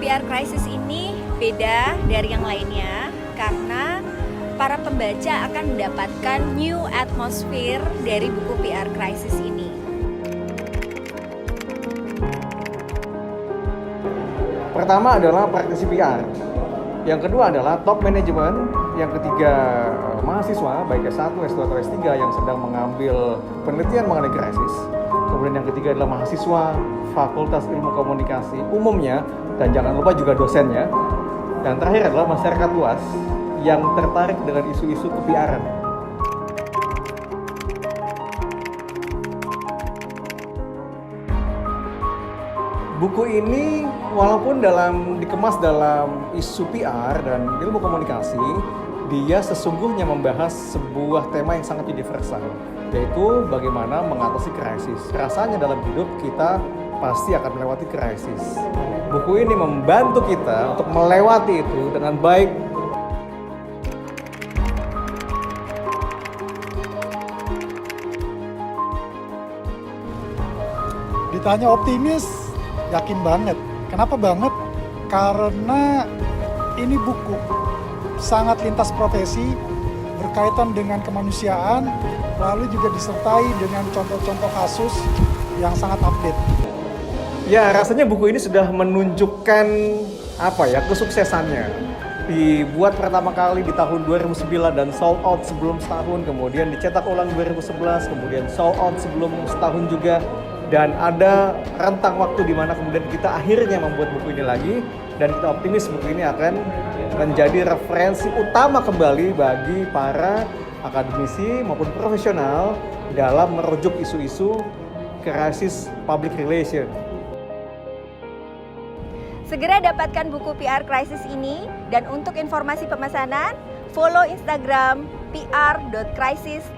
PR Crisis ini beda dari yang lainnya karena para pembaca akan mendapatkan new atmosphere dari buku PR Crisis ini. Pertama adalah praktisi PR, yang kedua adalah top management, yang ketiga mahasiswa baik S1, S2, atau S3 yang sedang mengambil penelitian mengenai krisis. Kemudian yang ketiga adalah mahasiswa Fakultas Ilmu Komunikasi umumnya, dan jangan lupa juga dosennya. Dan terakhir adalah masyarakat luas yang tertarik dengan isu-isu ke-PR-an. Buku ini walaupun dikemas dalam isu PR dan ilmu komunikasi, dia sesungguhnya membahas sebuah tema yang sangat universal, yaitu bagaimana mengatasi krisis. Rasanya dalam hidup kita pasti akan melewati krisis. Buku ini membantu kita untuk melewati itu dengan baik. Ditanya optimis, yakin banget. Kenapa banget? Karena ini buku sangat lintas profesi, berkaitan dengan kemanusiaan, lalu juga disertai dengan contoh-contoh kasus yang sangat update. Ya, rasanya buku ini sudah menunjukkan kesuksesannya. Dibuat pertama kali di tahun 2009 dan sold out sebelum setahun, kemudian dicetak ulang 2011, kemudian sold out sebelum setahun juga. Dan ada rentang waktu di mana kemudian kita akhirnya membuat buku ini lagi, dan kita optimis buku ini akan menjadi referensi utama kembali bagi para akademisi maupun profesional dalam merujuk isu-isu krisis public relation. Segera dapatkan buku PR Crisis ini, dan untuk informasi pemesanan, follow Instagram pr.crisis.id.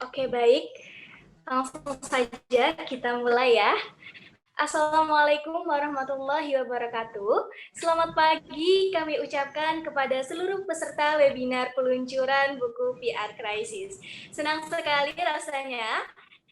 Oke, baik. Langsung saja kita mulai ya. Assalamualaikum warahmatullahi wabarakatuh. Selamat pagi kami ucapkan kepada seluruh peserta webinar peluncuran buku PR Crisis. Senang sekali rasanya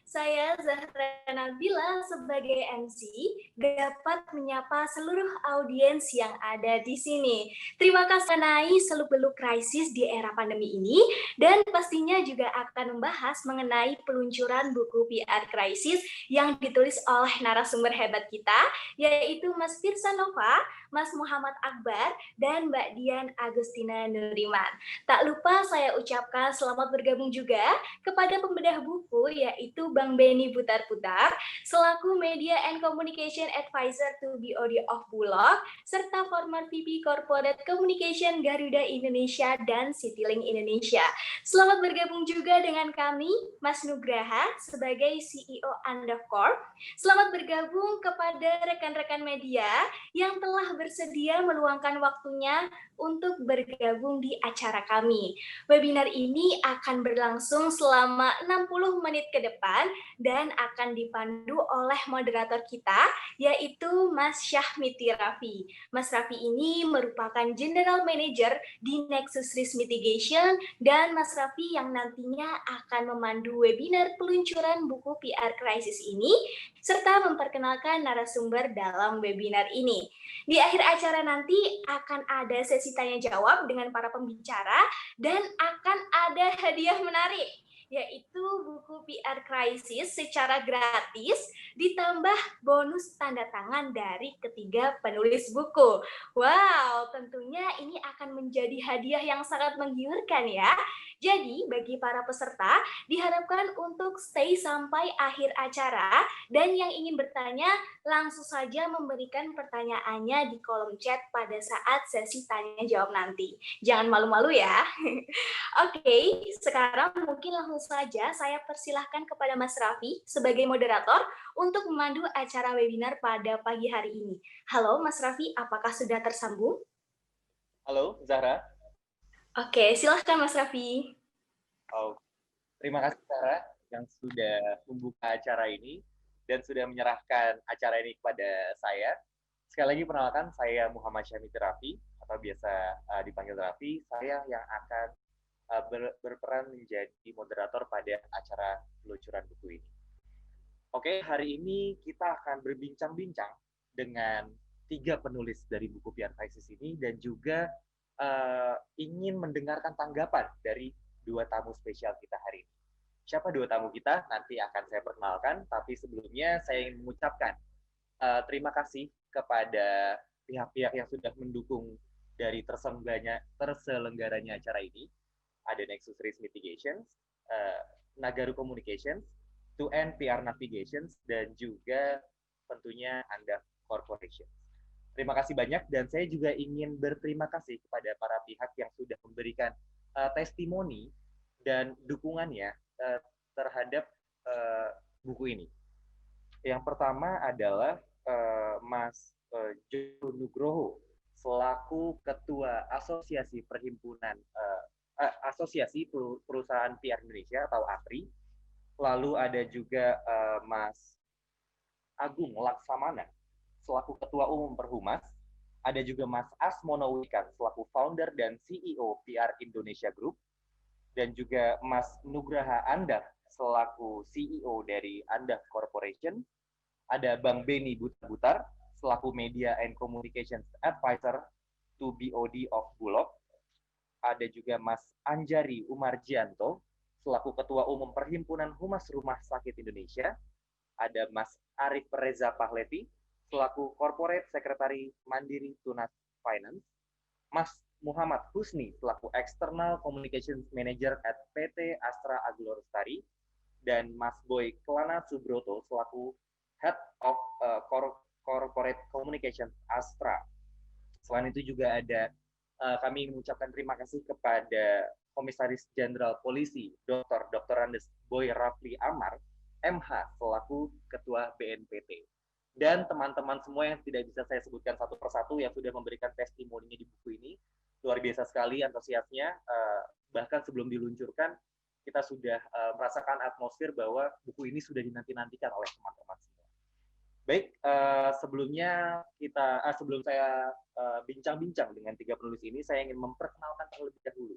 saya Zahra Nabila sebagai MC dapat menyapa seluruh audiens yang ada di sini. Terima kasih mengenai seluk-beluk krisis di era pandemi ini, dan pastinya juga akan membahas mengenai peluncuran buku PR Crisis yang ditulis oleh narasumber hebat kita, yaitu Mas Firsa Nova, Mas Muhammad Akbar, dan Mbak Dian Agustina Nuriman. Tak lupa saya ucapkan selamat bergabung juga kepada pembedah buku, yaitu Bang Benny Putar-Putar, selaku Media and Communication Advisor to BOD of Bulog, serta former VP Corporate Communication Garuda Indonesia dan Citylink Indonesia. Selamat bergabung juga dengan kami, Mas Nugraha, sebagai CEO Andaf Corp. Selamat bergabung kepada rekan-rekan media yang telah bersedia meluangkan waktunya untuk bergabung di acara kami. Webinar ini akan berlangsung selama 60 menit ke depan dan akan dipandu oleh moderator kita, yaitu Mas Syahmiti Raffi. Mas Raffi ini merupakan General Manager di Nexus Risk Mitigation, dan Mas Raffi yang nantinya akan memandu webinar peluncuran buku PR Crisis ini, serta memperkenalkan narasumber dalam webinar ini. Di akhir acara nanti akan ada sesi tanya-jawab dengan para pembicara, dan akan ada hadiah menarik, yaitu buku PR Crisis secara gratis ditambah bonus tanda tangan dari ketiga penulis buku. Wow, tentunya ini akan menjadi hadiah yang sangat menggiurkan ya. Jadi bagi para peserta diharapkan untuk stay sampai akhir acara, dan yang ingin bertanya langsung saja memberikan pertanyaannya di kolom chat pada saat sesi tanya jawab nanti. Jangan malu-malu ya. Oke, sekarang mungkin langsung saja saya persilahkan kepada Mas Raffi sebagai moderator untuk memandu acara webinar pada pagi hari ini. Halo Mas Raffi, apakah sudah tersambung? Halo Zahra. Oke, silahkan Mas Raffi. Oh, terima kasih Zahra yang sudah membuka acara ini dan sudah menyerahkan acara ini kepada saya. Sekali lagi perkenalkan, saya Muhammad Syahmiti Raffi, atau biasa dipanggil Raffi. Saya yang akan berperan menjadi moderator pada acara peluncuran buku ini. Oke, hari ini kita akan berbincang-bincang dengan 3 penulis dari buku PR Crisis ini dan juga ingin mendengarkan tanggapan dari 2 tamu spesial kita hari ini. Siapa 2 tamu kita? Nanti akan saya perkenalkan, tapi sebelumnya saya ingin mengucapkan terima kasih kepada pihak-pihak yang sudah mendukung dari terselenggaranya acara ini. Ada Nexus Risk Mitigation, Nagaru Communications, 2N PR Navigations, dan juga tentunya Anda Corporation. Terima kasih banyak, dan saya juga ingin berterima kasih kepada para pihak yang sudah memberikan testimoni dan dukungannya terhadap buku ini. Yang pertama adalah Mas Jo Nugroho, selaku Ketua Asosiasi Asosiasi Perusahaan PR Indonesia atau APRI. Lalu ada juga Mas Agung Laksamana, selaku Ketua Umum Perhumas. Ada juga Mas Asmono Wikan, selaku Founder dan CEO PR Indonesia Group. Dan juga Mas Nugraha Andah, selaku CEO dari Andah Corporation. Ada Bang Beni Butar, selaku Media and Communications Advisor to BOD of Bulog. Ada juga Mas Anjari Umarjianto, selaku Ketua Umum Perhimpunan Humas Rumah Sakit Indonesia. Ada Mas Arif Reza Pahleti, selaku Corporate Secretary Mandiri Tunas Finance. Mas Muhammad Husni, selaku External Communications Manager at PT Astra Agrolestari. Dan Mas Boy Kelana Subroto, selaku Head of Corporate Communications Astra. Selain itu juga ada kami mengucapkan terima kasih kepada Komisaris Jenderal Polisi Dr. Andes Boy Rafli Amar, MH, selaku Ketua BNPT. Dan teman-teman semua yang tidak bisa saya sebutkan satu persatu yang sudah memberikan testimoninya di buku ini. Luar biasa sekali antusiasnya, bahkan sebelum diluncurkan, kita sudah merasakan atmosfer bahwa buku ini sudah dinanti-nantikan oleh teman-teman semua. Baik, sebelum saya bincang-bincang dengan 3 penulis ini, saya ingin memperkenalkan terlebih dahulu.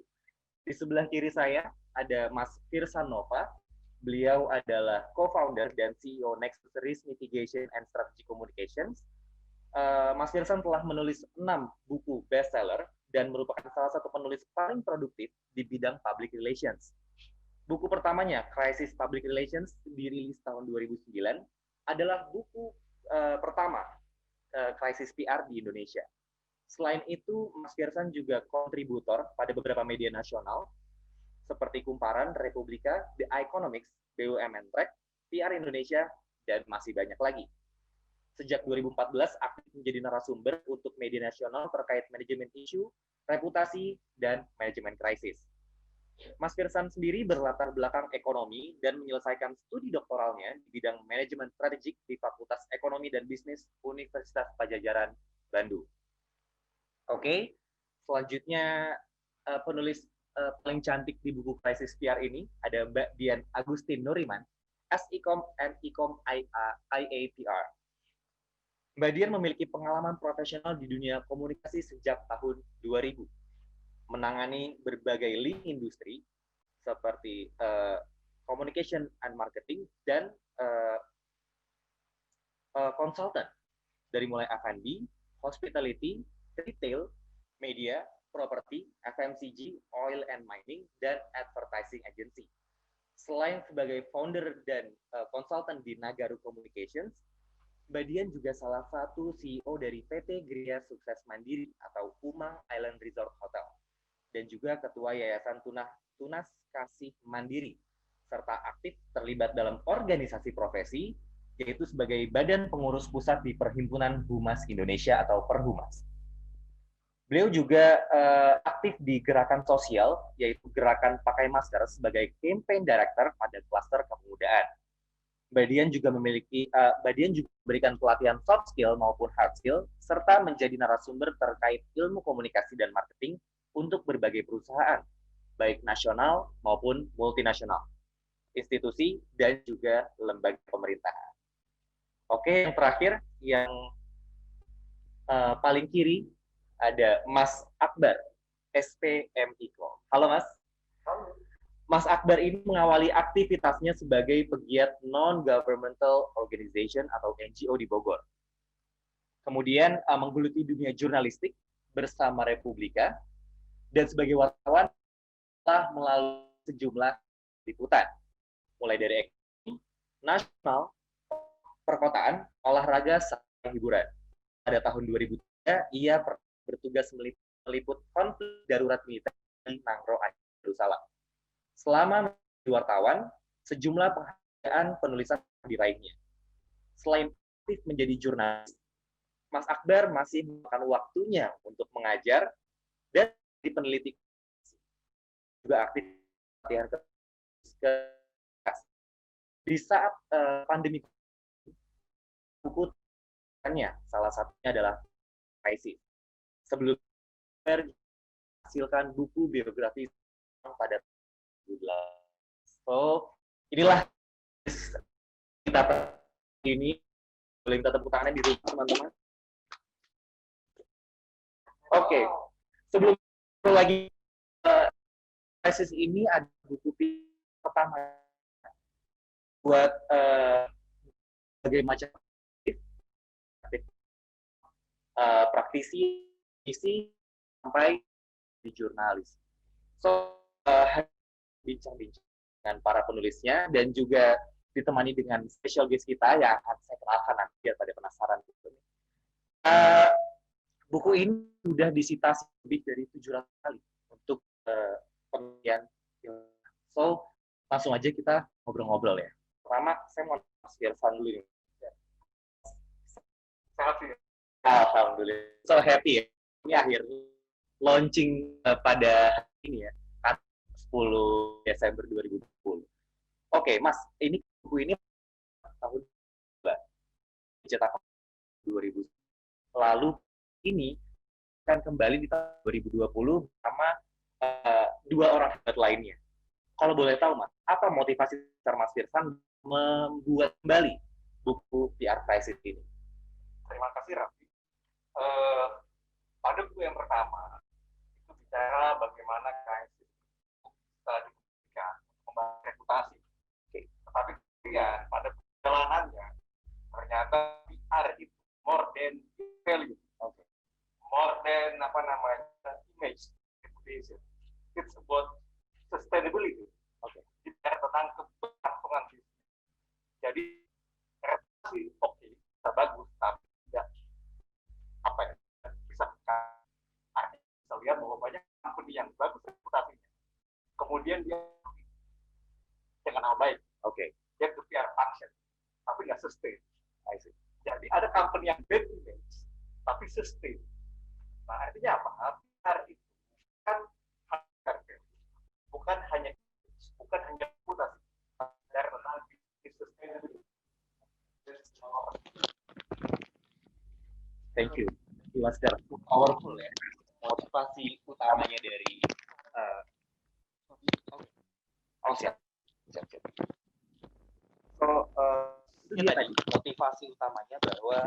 Di sebelah kiri saya ada Mas Firsan Nova. Beliau adalah co-founder dan CEO Nexus Risk Mitigation and Strategy Communications. Mas Firsan telah menulis 6 buku bestseller dan merupakan salah satu penulis paling produktif di bidang public relations. Buku pertamanya, Crisis Public Relations, dirilis tahun 2009, adalah buku pertama krisis PR di Indonesia. Selain itu, Mas Firsan juga kontributor pada beberapa media nasional seperti Kumparan, Republika, The Economics, BUMN Track, PR Indonesia, dan masih banyak lagi. Sejak 2014, aktif menjadi narasumber untuk media nasional terkait manajemen isu, reputasi, dan manajemen krisis. Mas Firsan sendiri berlatar belakang ekonomi dan menyelesaikan studi doktoralnya di bidang manajemen strategik di Fakultas Ekonomi dan Bisnis Universitas Padjadjaran, Bandung. Oke, selanjutnya penulis paling cantik di buku Krisis PR ini ada Mbak Dian Agustin Nuriman, S-Ecom and Ecom IAPR. Mbak Dian memiliki pengalaman profesional di dunia komunikasi sejak tahun 2000. Menangani berbagai link industri seperti communication and marketing dan konsultan dari mulai F&B, hospitality, retail, media, property, FMCG, oil and mining, dan advertising agency. Selain sebagai founder dan konsultan di Nagaru Communications, Mbak Dian juga salah satu CEO dari PT Gria Sukses Mandiri atau Umang Island Resort Hotel, dan juga Ketua Yayasan Tunas Kasih Mandiri, serta aktif terlibat dalam organisasi profesi, yaitu sebagai Badan Pengurus Pusat di Perhimpunan Humas Indonesia atau Perhumas. Beliau juga aktif di gerakan sosial, yaitu Gerakan Pakai Masker sebagai Campaign Director pada klaster kepemudaan. Mbak Dian juga memberikan pelatihan soft skill maupun hard skill, serta menjadi narasumber terkait ilmu komunikasi dan marketing untuk berbagai perusahaan, baik nasional maupun multinasional, institusi, dan juga lembaga pemerintahan. Oke, yang terakhir, yang paling kiri, ada Mas Akbar, SPMIKO. Halo Mas. Mas Akbar ini mengawali aktivitasnya sebagai pegiat non-governmental organization atau NGO di Bogor. Kemudian menggeluti dunia jurnalistik bersama Republika, dan sebagai wartawan telah melalui sejumlah liputan, mulai dari ekonomi, nasional, perkotaan, olahraga, sampai hiburan. Pada tahun 2003, ia bertugas meliput konflik darurat militer di Nangro, Darussalam. Selama menjadi wartawan, sejumlah penghargaan penulisan diraihnya. Selain aktif menjadi jurnalis, Mas Akbar masih memakan waktunya untuk mengajar dan di peneliti, juga aktif latihan keras. Di saat pandemi, buku salah satunya adalah Crisis. Sebelum menghasilkan buku biografi pada 2008. So, inilah kita ini. Boleh minta tepuk tangannya di rumah, teman-teman. Oke, sebelum lagi Crisis ini ada buku pertama buat berbagai macam praktisi, isi sampai di jurnalis. So, bincang-bincang dengan para penulisnya dan juga ditemani dengan special guest kita yang akan saya kenalkan nanti biar pada penasaran. Buku ini sudah disitasi lebih dari 700 kali untuk penelitian. So, langsung aja kita ngobrol-ngobrol ya. Pertama, saya mau Mas Firsan dulu nih. Sehat sih. Alhamdulillah. So happy ya. Ini akhirnya launching pada hari ini ya. 10 Desember 2020. Oke, Mas, ini buku ini tahun dicetak 2000. Lalu ini akan kembali di tahun 2020 bersama dua orang hebat lainnya. Kalau boleh tahu, Mas, apa motivasi besar Mas Firsan membuat kembali buku PR Crisis ini? Terima kasih, Raffi. Pada buku yang pertama, itu bicara bagaimana krisis bisa dibuktikan membangun reputasi. Tetapi kemudian pada perjalanannya, ternyata PR itu more than value, more than image, reputation. It's about sustainability. Bicara tentang keberlangsungan bisnis. Jadi reputasi oke, bisa bagus, tapi tidak bisa lihat bahwa banyak company yang bagus reputasinya. Kemudian dia dengan hal baik. Dia ke PR function, tapi nggak sustain. Jadi ada company yang bad image, tapi sustain. Nah, artinya apa? PR itu kan bukan hanya reputasi, dari tentang bisnis sustainability. Thank you. Mas Gar, powerful ya. Motivasi utamanya dari siap. So, itu dia tadi motivasi utamanya bahwa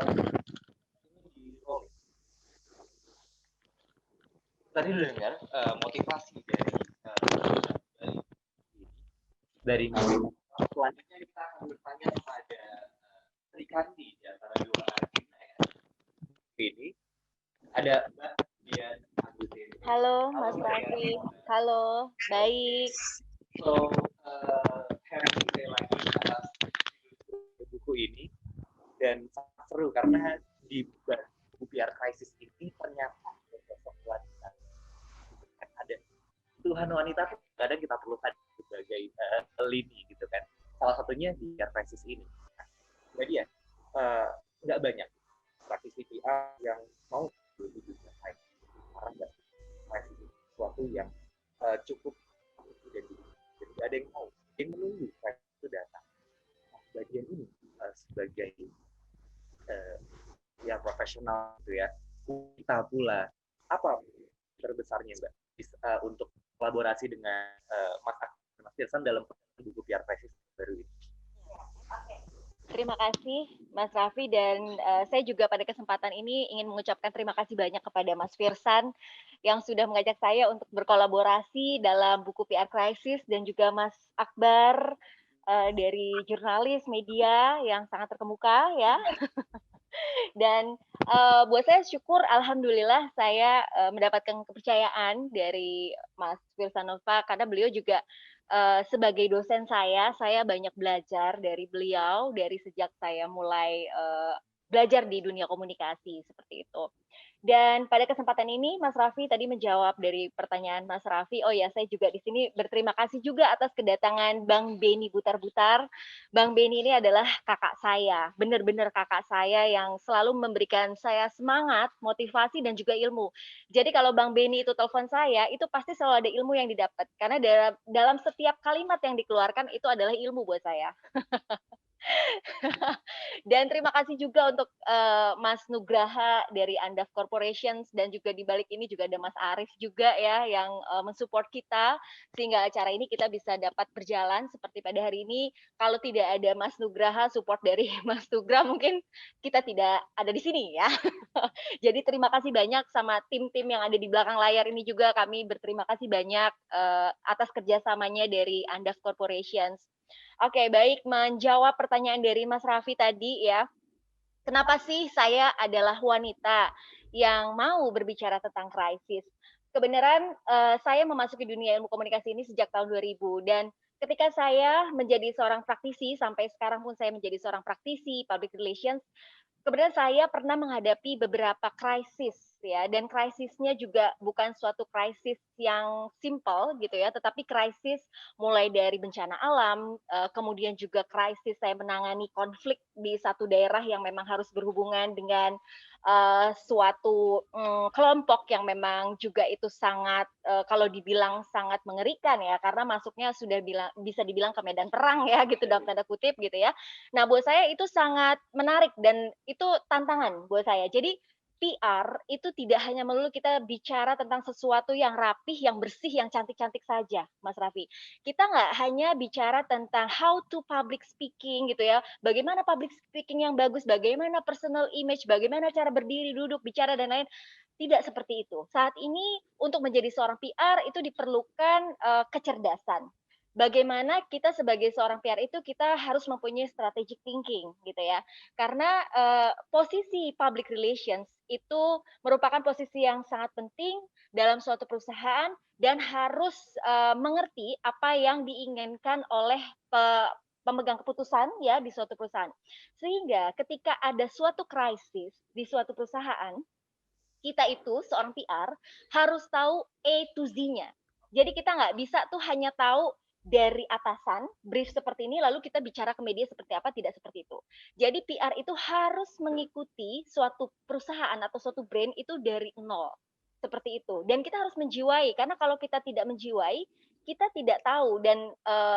tadi udah dengar motivasi dari selanjutnya kita akan bertanya kepada Sri Kandi di antara dua ini. Ada Mbak Dian Agusin. Halo, Mas Raffi. Halo, baik. So, happy day lagi atas buku ini dan sangat seru karena di buku PR Crisis ini ternyata ada sosok wanita. Ada Tuhan wanita tuh kadang kita perlukan sebagai lini gitu kan. Salah satunya di PR Crisis ini. Jadi ya nggak banyak praktisi PR yang mau berwujud baik karena nggak krisis sesuatu yang cukup dan jadi ada yang mau yang menunggu krisis itu datang. Nah, bagian ini sebagai ya profesional gitu ya kita pula apa terbesarnya Mbak untuk kolaborasi dengan Mas Firsan dalam buku PR Crisis baru ini. Terima kasih Mas Raffi dan saya juga pada kesempatan ini ingin mengucapkan terima kasih banyak kepada Mas Firsan yang sudah mengajak saya untuk berkolaborasi dalam buku PR Crisis dan juga Mas Akbar dari jurnalis media yang sangat terkemuka ya. Dan buat saya syukur alhamdulillah saya mendapatkan kepercayaan dari Mas Firsanova karena beliau juga sebagai dosen saya banyak belajar dari beliau dari sejak saya mulai belajar di dunia komunikasi seperti itu. Dan pada kesempatan ini Mas Raffi tadi menjawab dari pertanyaan Mas Raffi. Oh ya, saya juga di sini berterima kasih juga atas kedatangan Bang Beni Butar-Butar. Bang Beni ini adalah kakak saya, benar-benar kakak saya yang selalu memberikan saya semangat, motivasi dan juga ilmu. Jadi kalau Bang Beni itu telepon saya, itu pasti selalu ada ilmu yang didapat karena dalam setiap kalimat yang dikeluarkan itu adalah ilmu buat saya. Dan terima kasih juga untuk Mas Nugraha dari Andaf Corporations dan juga di balik ini juga ada Mas Arif juga ya yang mensupport kita sehingga acara ini kita bisa dapat berjalan seperti pada hari ini. Kalau tidak ada Mas Nugraha support dari Mas Nugra mungkin kita tidak ada di sini ya. Jadi terima kasih banyak sama tim-tim yang ada di belakang layar ini juga kami berterima kasih banyak atas kerjasamanya dari Andaf Corporations. Oke, baik. Menjawab pertanyaan dari Mas Raffi tadi ya, kenapa sih saya adalah wanita yang mau berbicara tentang krisis? Kebenaran saya memasuki dunia ilmu komunikasi ini sejak tahun 2000 dan ketika saya menjadi seorang praktisi, sampai sekarang pun saya menjadi seorang praktisi public relations, kemudian saya pernah menghadapi beberapa krisis ya, dan krisisnya juga bukan suatu krisis yang simple gitu ya, tetapi krisis mulai dari bencana alam, kemudian juga krisis saya menangani konflik di satu daerah yang memang harus berhubungan dengan suatu kelompok yang memang juga itu sangat kalau dibilang sangat mengerikan ya, karena masuknya sudah bisa dibilang ke medan perang ya gitu dalam tanda kutip gitu ya. Nah, buat saya itu sangat menarik dan itu tantangan buat saya. Jadi PR itu tidak hanya melulu kita bicara tentang sesuatu yang rapih, yang bersih, yang cantik-cantik saja, Mas Raffi. Kita nggak hanya bicara tentang how to public speaking gitu ya, bagaimana public speaking yang bagus, bagaimana personal image, bagaimana cara berdiri, duduk, bicara, dan lain. Tidak seperti itu. Saat ini untuk menjadi seorang PR itu diperlukan kecerdasan. Bagaimana kita sebagai seorang PR itu kita harus mempunyai strategic thinking gitu ya. Karena posisi public relations itu merupakan posisi yang sangat penting dalam suatu perusahaan dan harus mengerti apa yang diinginkan oleh pemegang keputusan ya di suatu perusahaan. Sehingga ketika ada suatu krisis di suatu perusahaan, kita itu seorang PR harus tahu A to Z-nya. Jadi kita nggak bisa tuh hanya tahu dari atasan, brief seperti ini, lalu kita bicara ke media seperti apa, tidak seperti itu. Jadi PR itu harus mengikuti suatu perusahaan atau suatu brand itu dari nol. Seperti itu. Dan kita harus menjiwai, karena kalau kita tidak menjiwai, kita tidak tahu dan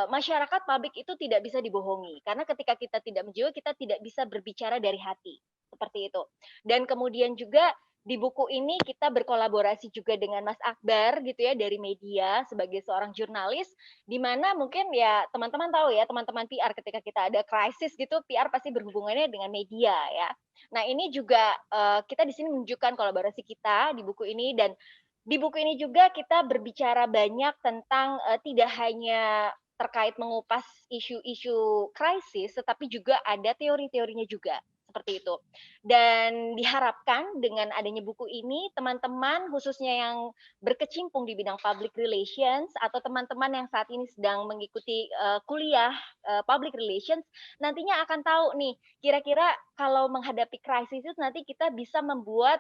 masyarakat publik itu tidak bisa dibohongi. Karena ketika kita tidak menjiwai, kita tidak bisa berbicara dari hati. Seperti itu. Dan kemudian juga di buku ini kita berkolaborasi juga dengan Mas Akbar gitu ya dari media sebagai seorang jurnalis di mana mungkin ya teman-teman tahu ya teman-teman PR ketika kita ada krisis gitu PR pasti berhubungannya dengan media ya. Nah, ini juga kita di sini menunjukkan kolaborasi kita di buku ini dan di buku ini juga kita berbicara banyak tentang tidak hanya terkait mengupas isu-isu krisis tetapi juga ada teori-teorinya juga. Seperti itu. Dan diharapkan dengan adanya buku ini, teman-teman khususnya yang berkecimpung di bidang public relations atau teman-teman yang saat ini sedang mengikuti kuliah public relations, nantinya akan tahu nih, kira-kira kalau menghadapi krisis itu nanti kita bisa membuat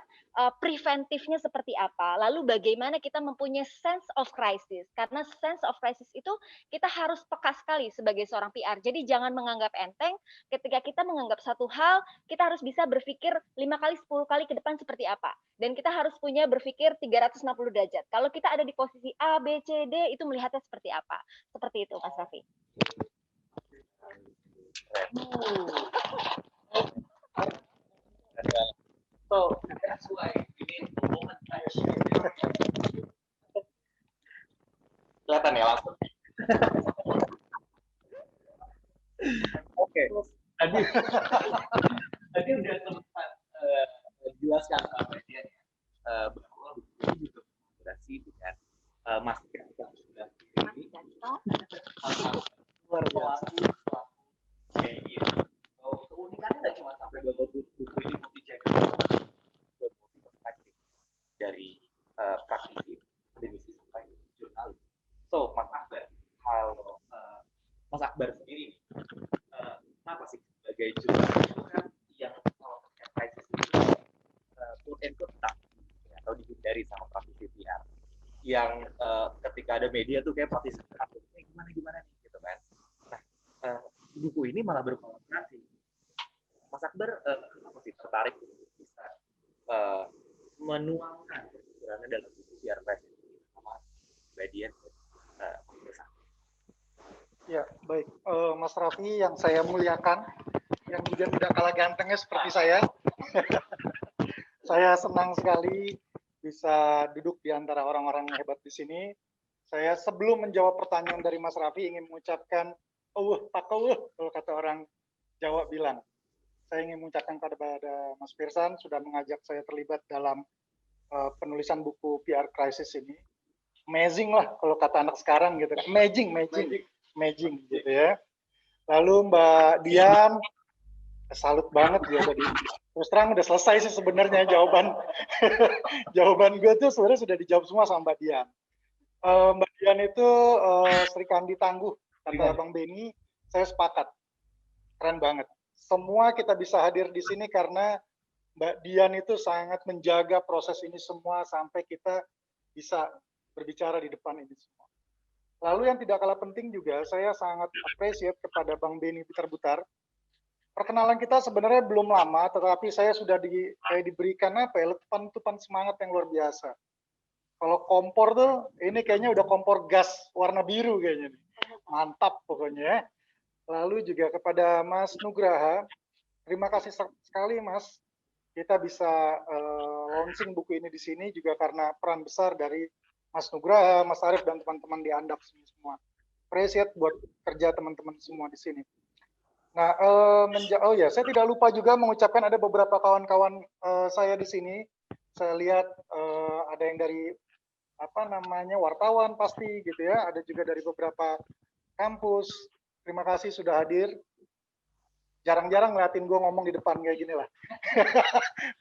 preventifnya seperti apa. Lalu bagaimana kita mempunyai sense of crisis. Karena sense of crisis itu kita harus peka sekali sebagai seorang PR. Jadi jangan menganggap enteng ketika kita menganggap satu hal, kita harus bisa berpikir 5 kali, 10 kali ke depan seperti apa. Dan kita harus punya berpikir 360 derajat. Kalau kita ada di posisi A, B, C, D, itu melihatnya seperti apa. Seperti itu, Mas Raffi. So, that's why we need a moment to share. Kelihatan ya langsung. Oke. Tadi quote and quote tak atau dihindari sama praktisi PR yang ketika ada media tuh kayak praktisi gimana nih gitu kan. Nah, buku ini malah berkolaborasi. Mas Akbar apa sih tertarik bisa menuangkan pikirannya dalam buku PR Crisis sama Badian Ya, baik. Mas Raffi yang saya muliakan, yang juga tidak kalah gantengnya seperti saya. Saya senang sekali bisa duduk di antara orang-orang hebat di sini. Saya sebelum menjawab pertanyaan dari Mas Raffi ingin mengucapkan kalau kata orang Jawa bilang. Saya ingin mengucapkan kepada Mas Firsan sudah mengajak saya terlibat dalam penulisan buku PR Crisis ini. Amazing lah kalau kata anak sekarang gitu. Amazing gitu ya. Lalu Mbak Dian, salut banget dia tadi. Terus terang udah selesai sih sebenarnya jawaban gue tuh sebenarnya sudah dijawab semua sama Mbak Dian. Mbak Dian itu Sri Kandi tangguh, kata Bang Beni, saya sepakat. Keren banget. Semua kita bisa hadir di sini karena Mbak Dian itu sangat menjaga proses ini semua sampai kita bisa berbicara di depan ini semua. Lalu yang tidak kalah penting juga, saya sangat appreciate kepada Bang Beni Peter Butar. Perkenalan kita sebenarnya belum lama, tetapi saya sudah diberikan letupan semangat yang luar biasa. Kalau kompor tuh, ini kayaknya udah kompor gas warna biru kayaknya. Mantap pokoknya. Lalu juga kepada Mas Nugraha, terima kasih sekali Mas. Kita bisa launching buku ini di sini juga karena peran besar dari Mas Nugraha, Mas Arief, dan teman-teman di Andap semua. Appreciate buat kerja teman-teman semua di sini. Nah, saya tidak lupa juga mengucapkan ada beberapa kawan-kawan saya di sini. Saya lihat ada yang dari wartawan pasti gitu ya, ada juga dari beberapa kampus. Terima kasih sudah hadir. Jarang-jarang ngeliatin gue ngomong di depan kayak gini lah.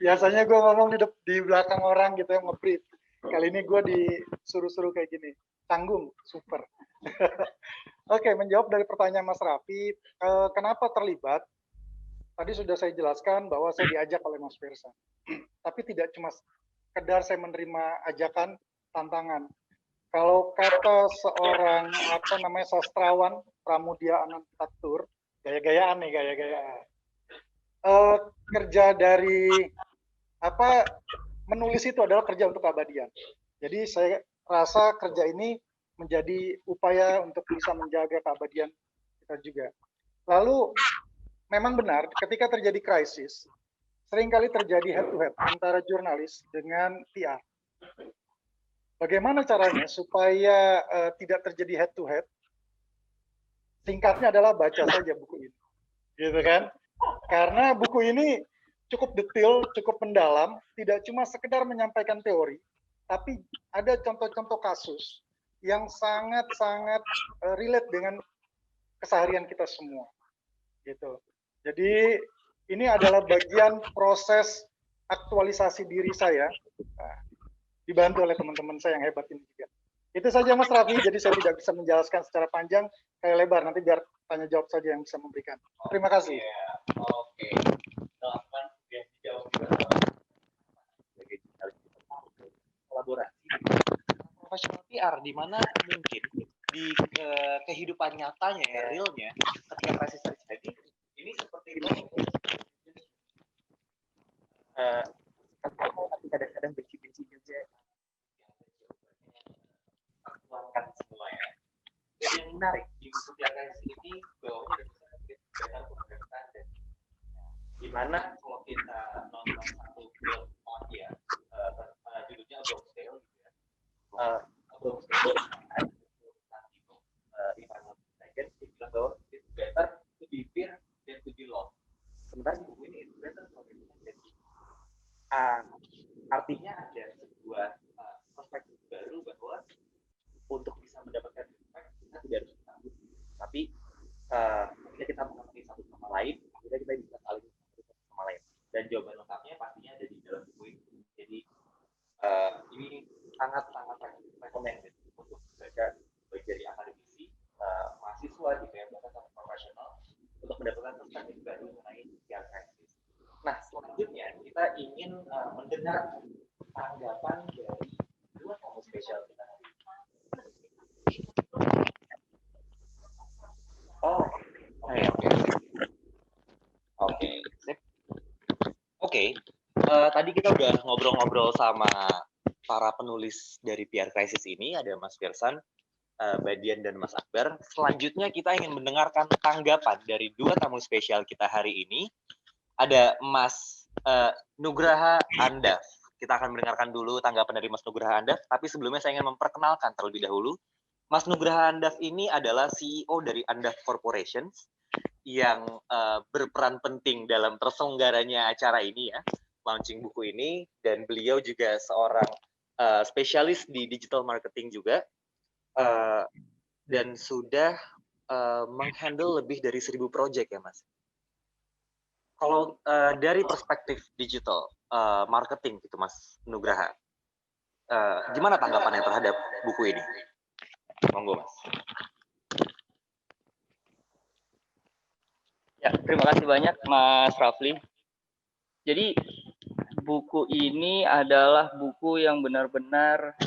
Biasanya gue ngomong di belakang orang gitu yang nge-brief. Kali ini gue disuruh-suruh kayak gini. Tanggung, super. Oke, menjawab dari pertanyaan Mas Raffi, kenapa terlibat? Tadi sudah saya jelaskan bahwa saya diajak oleh Mas Firsan. Tapi tidak cuma sekedar saya menerima ajakan, tantangan. Kalau kata seorang sastrawan Pramudia Anantatur, gaya-gayaan nih, gaya-gayaan. Kerja dari menulis itu adalah kerja untuk keabadian. Jadi saya rasa kerja ini menjadi upaya untuk bisa menjaga keabadian kita juga. Lalu memang benar ketika terjadi krisis, seringkali terjadi head to head antara jurnalis dengan PR. Bagaimana caranya supaya tidak terjadi head to head? Singkatnya adalah baca saja buku ini, gitu kan? Karena buku ini cukup detail, cukup mendalam, tidak cuma sekedar menyampaikan teori, tapi ada contoh-contoh kasus yang sangat-sangat relate dengan keseharian kita semua, gitu. Jadi ini adalah bagian proses aktualisasi diri saya, dibantu oleh teman-teman saya yang hebat ini juga. Itu saja Mas Raffi, jadi saya tidak bisa menjelaskan secara panjang, kayak lebar, nanti biar tanya jawab saja yang bisa memberikan. Terima kasih. Oke. Kolaborasi profesional PR di mana mungkin di kehidupan nyatanya realnya ketika krisis terjadi ini seperti itu tapi kadang-kadang benci-benci juga aktualkan semua ya. Dan yang menarik di buku PR Crisis ini bawahnya ada data di mana kalau kita nonton satu film ya judulnya Above Sale gitu ya. Above Sale Ivan Second dia bilang bahwa it's better to be fear than to be lost. Sementara buku ini it's better to be fear. Artinya ada sebuah perspektif baru bahwa untuk bisa mendapatkan impact kita tidak harus takut, tapi ketika kita mengerti satu sama lain, kita bisa saling sama lain. Dan jawaban lengkapnya pastinya ada di dalam buku ini. Jadi ini sangat-sangat recommended untuk baca baik dari akademisi, mahasiswa gitu ya, bahkan sampai profesional untuk mendapatkan perspektif baru mengenai PR Crisis. Nah, selanjutnya kita ingin mendengar tanggapan dari dua tamu spesial kita. Oh, oke. Sip. Oke, tadi kita udah ngobrol-ngobrol sama para penulis dari PR Crisis ini, ada Mas Firsan, Badian, dan Mas Akbar. Selanjutnya kita ingin mendengarkan tanggapan dari dua tamu spesial kita hari ini. Ada Mas Nugraha Andaf. Kita akan mendengarkan dulu tanggapan dari Mas Nugraha Andaf, tapi sebelumnya saya ingin memperkenalkan terlebih dahulu. Mas Nugraha Andaf ini adalah CEO dari Andaf Corporations yang berperan penting dalam terselenggaranya acara ini ya, launching buku ini, dan beliau juga seorang spesialis di digital marketing juga, dan sudah menghandle lebih dari 1.000 project ya Mas. Kalau dari perspektif digital marketing gitu Mas Nugraha, gimana tanggapannya terhadap buku ini? Monggo Mas. Ya, terima kasih banyak Mas Rafli. Jadi buku ini adalah buku yang benar-benar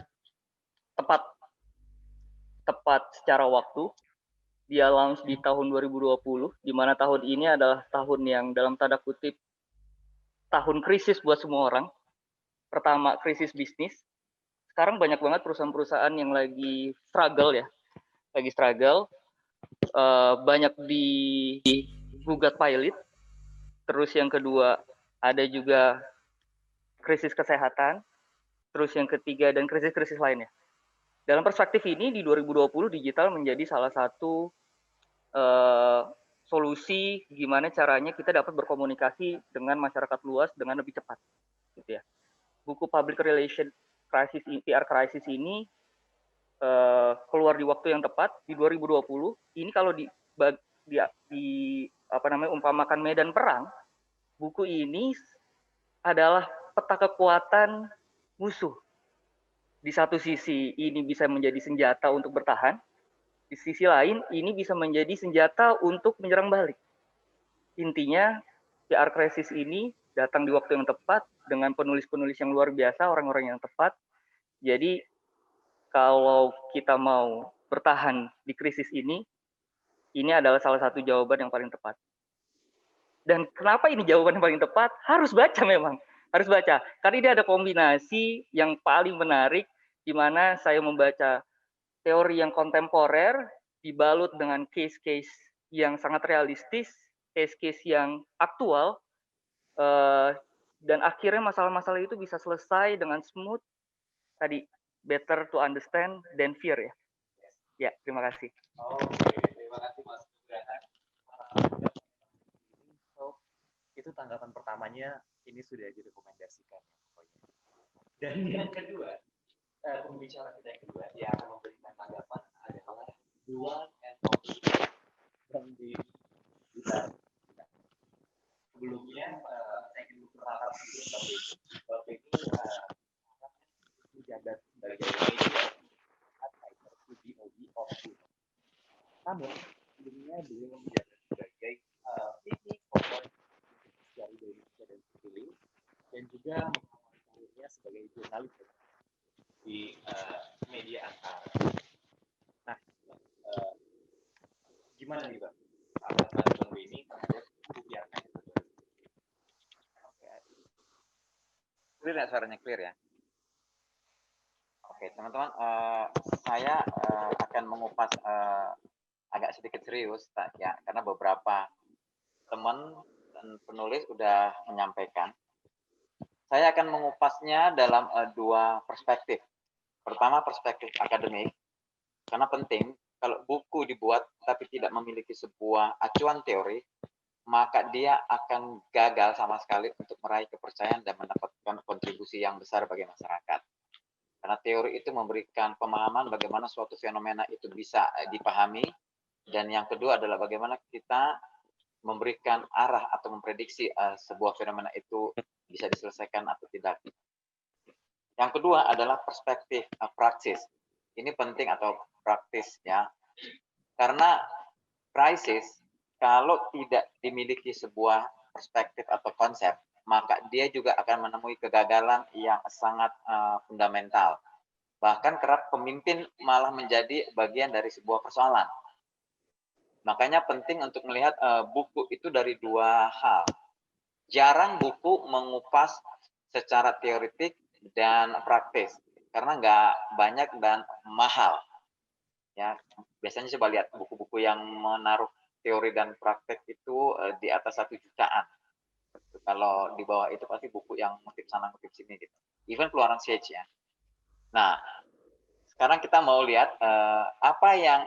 tepat secara waktu. Dia launch di tahun 2020, di mana tahun ini adalah tahun yang dalam tanda kutip tahun krisis buat semua orang. Pertama, krisis bisnis. Sekarang banyak banget perusahaan-perusahaan yang lagi struggle ya, banyak digugat pilot. Terus yang kedua, ada juga krisis kesehatan. Terus yang ketiga, dan krisis-krisis lainnya. Dalam perspektif ini, di 2020 digital menjadi salah satu solusi gimana caranya kita dapat berkomunikasi dengan masyarakat luas dengan lebih cepat, gitu ya. Buku Public Relation Crisis, PR Crisis ini keluar di waktu yang tepat di 2020. Ini kalau umpamakan medan perang, buku ini adalah peta kekuatan musuh. Di satu sisi ini bisa menjadi senjata untuk bertahan, di sisi lain ini bisa menjadi senjata untuk menyerang balik. Intinya PR Crisis ini datang di waktu yang tepat dengan penulis-penulis yang luar biasa, orang-orang yang tepat. Jadi kalau kita mau bertahan di krisis ini adalah salah satu jawaban yang paling tepat. Dan kenapa ini jawaban yang paling tepat? Harus baca memang, harus baca. Karena ini ada kombinasi yang paling menarik, di mana saya membaca teori yang kontemporer dibalut dengan case-case yang sangat realistis, case-case yang aktual, dan akhirnya masalah-masalah itu bisa selesai dengan smooth. Tadi, better to understand than fear ya. Ya, terima kasih. Oke, terima kasih Mas Nugraha. Itu tanggapan pertamanya, ini sudah direkomendasikan pokoknya. Dan yang kedua, pembicara kita yang kedua yang akan memberikan tanggapan adalah Duan and Oki yang di kita. Sebelumnya saya ingin memperkenalkan dulu Bapak ini menjabat sebagai media advisor to DOD of Food. Namun sebelumnya beliau menjabat sebagai VP Corporate dari Indonesia dan Chile, dan juga mengawali karirnya sebagai jurnalis di media antara. Nah, gimana nih Bang? Tanggapan ini terhadap buku PR Crisis? Clear ya, suaranya clear ya? Oke, teman-teman, saya akan mengupas agak sedikit serius ya, karena beberapa teman dan penulis sudah menyampaikan. Saya akan mengupasnya dalam dua perspektif. Pertama, perspektif akademik, karena penting kalau buku dibuat tapi tidak memiliki sebuah acuan teori, maka dia akan gagal sama sekali untuk meraih kepercayaan dan mendapatkan kontribusi yang besar bagi masyarakat. Karena teori itu memberikan pemahaman bagaimana suatu fenomena itu bisa dipahami, dan yang kedua adalah bagaimana kita memberikan arah atau memprediksi sebuah fenomena itu bisa diselesaikan atau tidak. Yang kedua adalah perspektif praktis. Ini penting atau praktis ya. Karena krisis kalau tidak dimiliki sebuah perspektif atau konsep, maka dia juga akan menemui kegagalan yang sangat fundamental. Bahkan kerap pemimpin malah menjadi bagian dari sebuah persoalan. Makanya penting untuk melihat buku itu dari dua hal. Jarang buku mengupas secara teoretik dan praktis, karena nggak banyak dan mahal. Ya, biasanya coba lihat buku-buku yang menaruh teori dan praktek itu di atas 1 jutaan. Kalau di bawah itu pasti buku yang kutip sana kutip sini gitu. Even keluaran Sage ya. Nah, sekarang kita mau lihat apa yang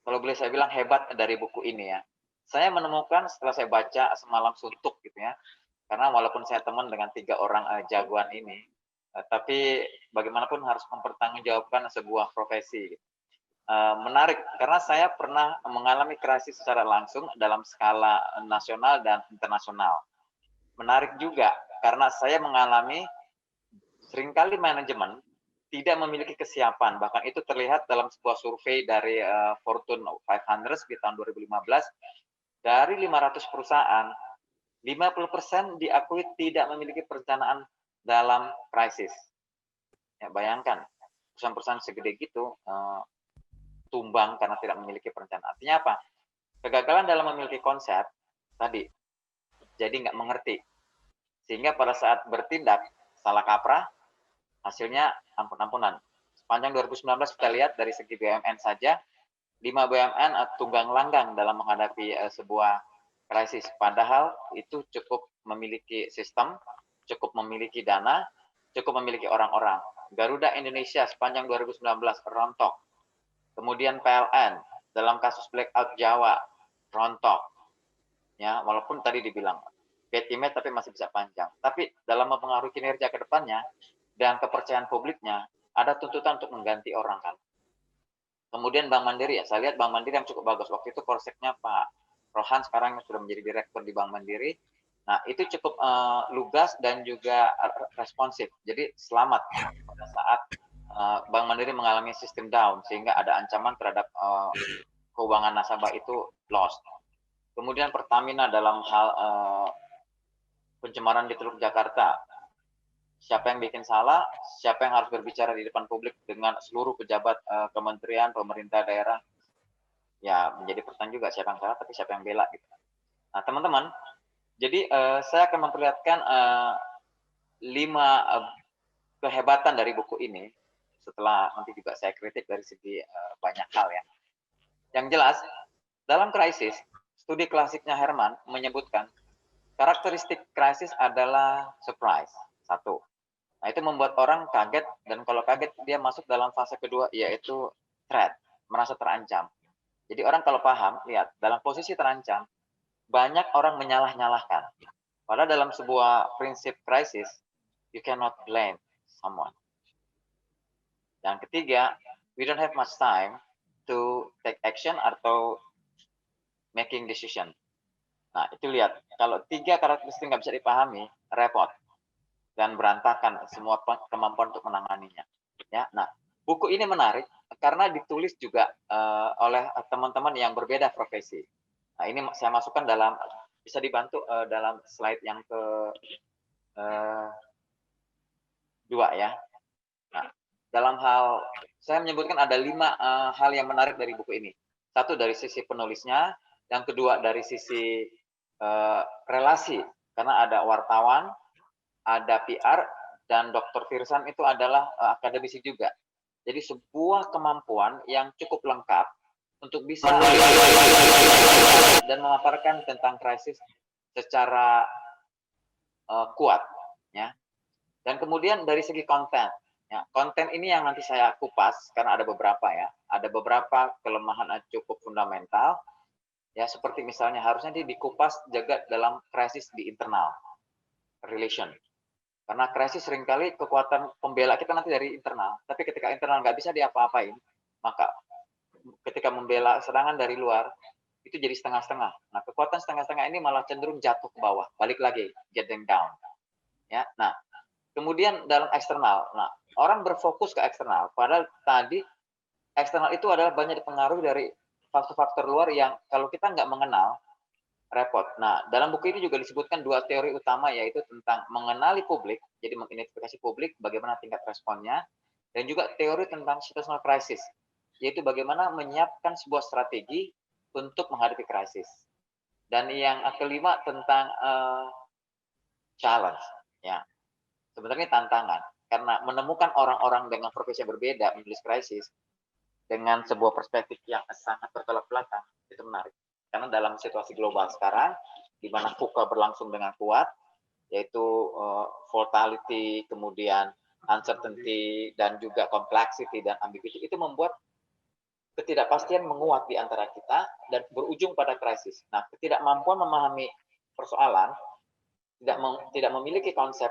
kalau boleh saya bilang hebat dari buku ini ya. Saya menemukan setelah saya baca semalam suntuk gitu ya. Karena walaupun saya teman dengan 3 orang jagoan ini, tapi bagaimanapun harus mempertanggungjawabkan sebuah profesi. Menarik karena saya pernah mengalami krisis secara langsung dalam skala nasional dan internasional. Menarik juga karena saya mengalami seringkali manajemen tidak memiliki kesiapan, bahkan itu terlihat dalam sebuah survei dari Fortune 500 di tahun 2015. Dari 500 perusahaan, 50% diakui tidak memiliki perencanaan dalam krisis. Ya, bayangkan perusahaan-perusahaan segede gitu tumbang karena tidak memiliki perencanaan. Artinya apa? Kegagalan dalam memiliki konsep tadi, jadi nggak mengerti. Sehingga pada saat bertindak salah kaprah, hasilnya ampun-ampunan. Sepanjang 2019 kita lihat dari segi BUMN saja, 5 BUMN tunggang langgang dalam menghadapi sebuah krisis. Padahal itu cukup memiliki sistem, cukup memiliki dana, cukup memiliki orang-orang. Garuda Indonesia sepanjang 2019 rontok. Kemudian PLN dalam kasus blackout Jawa rontok. Ya, walaupun tadi dibilang bad image tapi masih bisa panjang. Tapi dalam mempengaruhi kinerja ke depannya dan kepercayaan publiknya, ada tuntutan untuk mengganti orang kan. Kemudian Bank Mandiri ya, saya lihat Bank Mandiri yang cukup bagus. Waktu itu polseknya Pak Rohan sekarang sudah menjadi direktur di Bank Mandiri. Nah, itu cukup lugas dan juga responsif. Jadi selamat pada saat Bank Mandiri mengalami sistem down sehingga ada ancaman terhadap keuangan nasabah itu lost. Kemudian Pertamina dalam hal pencemaran di Teluk Jakarta. Siapa yang bikin salah, siapa yang harus berbicara di depan publik dengan seluruh pejabat kementerian, pemerintah daerah. Ya, menjadi pertanyaan juga siapa yang salah tapi siapa yang bela gitu. Nah, teman-teman, jadi saya akan memperlihatkan 5 kehebatan dari buku ini. Setelah nanti juga saya kritik dari segi banyak hal ya. Yang jelas, dalam krisis, studi klasiknya Herman menyebutkan karakteristik krisis adalah surprise, 1. Nah, itu membuat orang kaget, dan kalau kaget dia masuk dalam fase kedua, yaitu threat, merasa terancam. Jadi orang kalau paham, lihat, dalam posisi terancam, banyak orang menyalah-nyalahkan. Padahal dalam sebuah prinsip krisis, you cannot blame someone. Yang ketiga, we don't have much time to take action atau making decision. Nah, itu lihat, kalau 3 karakteristik nggak bisa dipahami, repot dan berantakan semua kemampuan untuk menanganinya. Ya, nah, buku ini menarik karena ditulis juga oleh teman-teman yang berbeda profesi. Nah, ini saya masukkan dalam, bisa dibantu dalam slide yang ke 2 ya. Nah, dalam hal, saya menyebutkan ada 5 hal yang menarik dari buku ini. 1 dari sisi penulisnya, yang kedua dari sisi relasi, karena ada wartawan, ada PR, dan Dr. Firsan itu adalah akademisi juga. Jadi sebuah kemampuan yang cukup lengkap untuk bisa dan memaparkan tentang krisis secara kuat. Ya. Dan kemudian dari segi konten, ya, konten ini yang nanti saya kupas karena ada beberapa ya, ada beberapa kelemahan cukup fundamental, ya seperti misalnya harusnya dikupas juga dalam krisis di internal relation, karena krisis seringkali kekuatan pembela kita nanti dari internal, tapi ketika internal nggak bisa diapa-apain, maka ketika membela serangan dari luar itu jadi setengah-setengah. Nah, kekuatan setengah-setengah ini malah cenderung jatuh ke bawah, balik lagi, get them down. Ya, nah. Kemudian dalam eksternal, nah orang berfokus ke eksternal, padahal tadi eksternal itu adalah banyak dipengaruhi dari faktor-faktor luar yang kalau kita nggak mengenal, repot. Nah, dalam buku ini juga disebutkan dua teori utama, yaitu tentang mengenali publik, jadi mengidentifikasi publik, bagaimana tingkat responnya, dan juga teori tentang situational crisis, yaitu bagaimana menyiapkan sebuah strategi untuk menghadapi krisis. Dan yang kelima tentang challenge, ya, sebenarnya tantangan, karena menemukan orang-orang dengan profesi yang berbeda menulis krisis dengan sebuah perspektif yang sangat bertolak belakang itu menarik. Karena dalam situasi global sekarang, di mana VUCA berlangsung dengan kuat, yaitu volatility, kemudian uncertainty, dan juga complexity dan ambiguity, itu membuat ketidakpastian menguat di antara kita dan berujung pada krisis. Nah, ketidakmampuan memahami persoalan, tidak memiliki konsep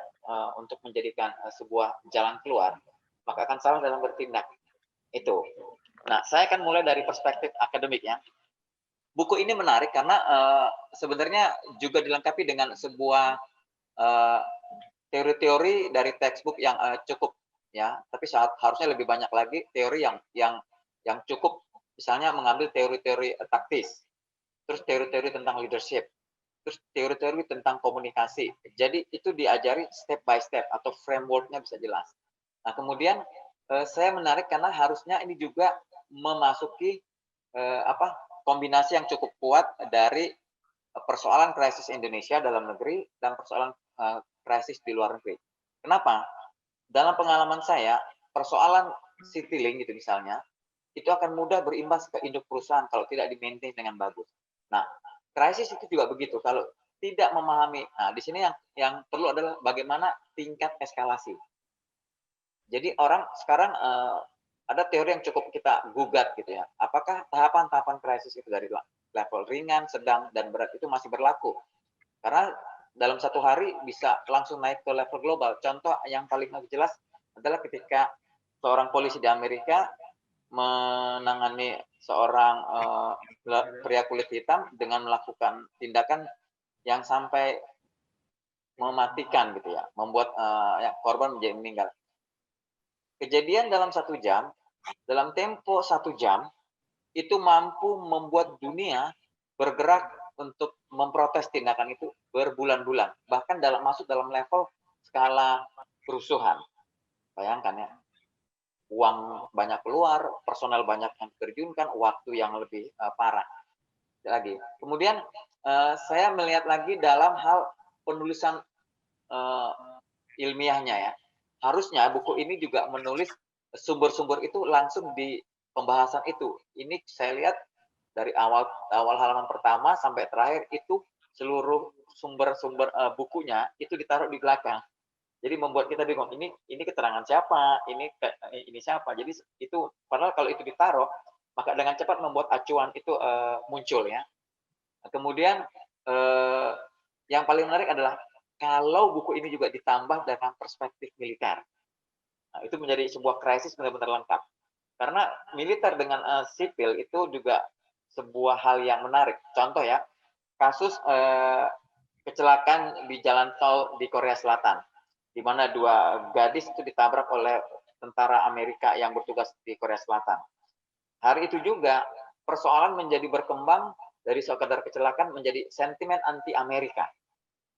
untuk menjadikan sebuah jalan keluar, maka akan salah dalam bertindak. Itu. Nah, saya akan mulai dari perspektif akademik ya. Buku ini menarik karena sebenarnya juga dilengkapi dengan sebuah teori-teori dari textbook yang cukup ya, tapi harusnya lebih banyak lagi teori yang cukup, misalnya mengambil teori-teori taktis, terus teori-teori tentang leadership, terus teori-teori tentang komunikasi. Jadi itu diajari step by step atau framework-nya bisa jelas. Nah, kemudian saya menarik karena harusnya ini juga memasuki kombinasi yang cukup kuat dari persoalan krisis Indonesia dalam negeri dan persoalan krisis di luar negeri. Kenapa? Dalam pengalaman saya, persoalan Citylink gitu misalnya, itu akan mudah berimbas ke induk perusahaan kalau tidak di-maintain dengan bagus. Nah, krisis itu juga begitu. Kalau tidak memahami, nah di sini yang perlu adalah bagaimana tingkat eskalasi. Jadi orang sekarang ada teori yang cukup kita gugat gitu ya. Apakah tahapan-tahapan krisis itu dari level ringan, sedang, dan berat itu masih berlaku? Karena dalam satu hari bisa langsung naik ke level global. Contoh yang paling jelas adalah ketika seorang polisi di Amerika menangani seorang pria kulit hitam dengan melakukan tindakan yang sampai mematikan gitu ya, membuat korban menjadi meninggal. Kejadian dalam 1 jam, dalam tempo 1 jam, itu mampu membuat dunia bergerak untuk memprotes tindakan itu berbulan-bulan. Bahkan masuk dalam level skala kerusuhan. Bayangkan ya, uang banyak keluar, personel banyak yang diterjunkan, waktu yang lebih parah. Lagi. Kemudian saya melihat lagi dalam hal penulisan ilmiahnya ya. Harusnya buku ini juga menulis sumber-sumber itu langsung di pembahasan itu. Ini saya lihat dari awal halaman pertama sampai terakhir itu seluruh sumber-sumber bukunya itu ditaruh di belakang. Jadi membuat kita bingung, ini keterangan siapa, ini siapa. Jadi itu padahal kalau itu ditaruh, maka dengan cepat membuat acuan itu muncul ya. Kemudian yang paling menarik adalah kalau buku ini juga ditambah dengan perspektif militer. Nah, itu menjadi sebuah krisis benar-benar lengkap. Karena militer dengan sipil itu juga sebuah hal yang menarik. Contoh ya, kasus kecelakaan di jalan tol di Korea Selatan, di mana 2 gadis itu ditabrak oleh tentara Amerika yang bertugas di Korea Selatan. Hari itu juga persoalan menjadi berkembang dari sekadar kecelakaan menjadi sentimen anti-Amerika.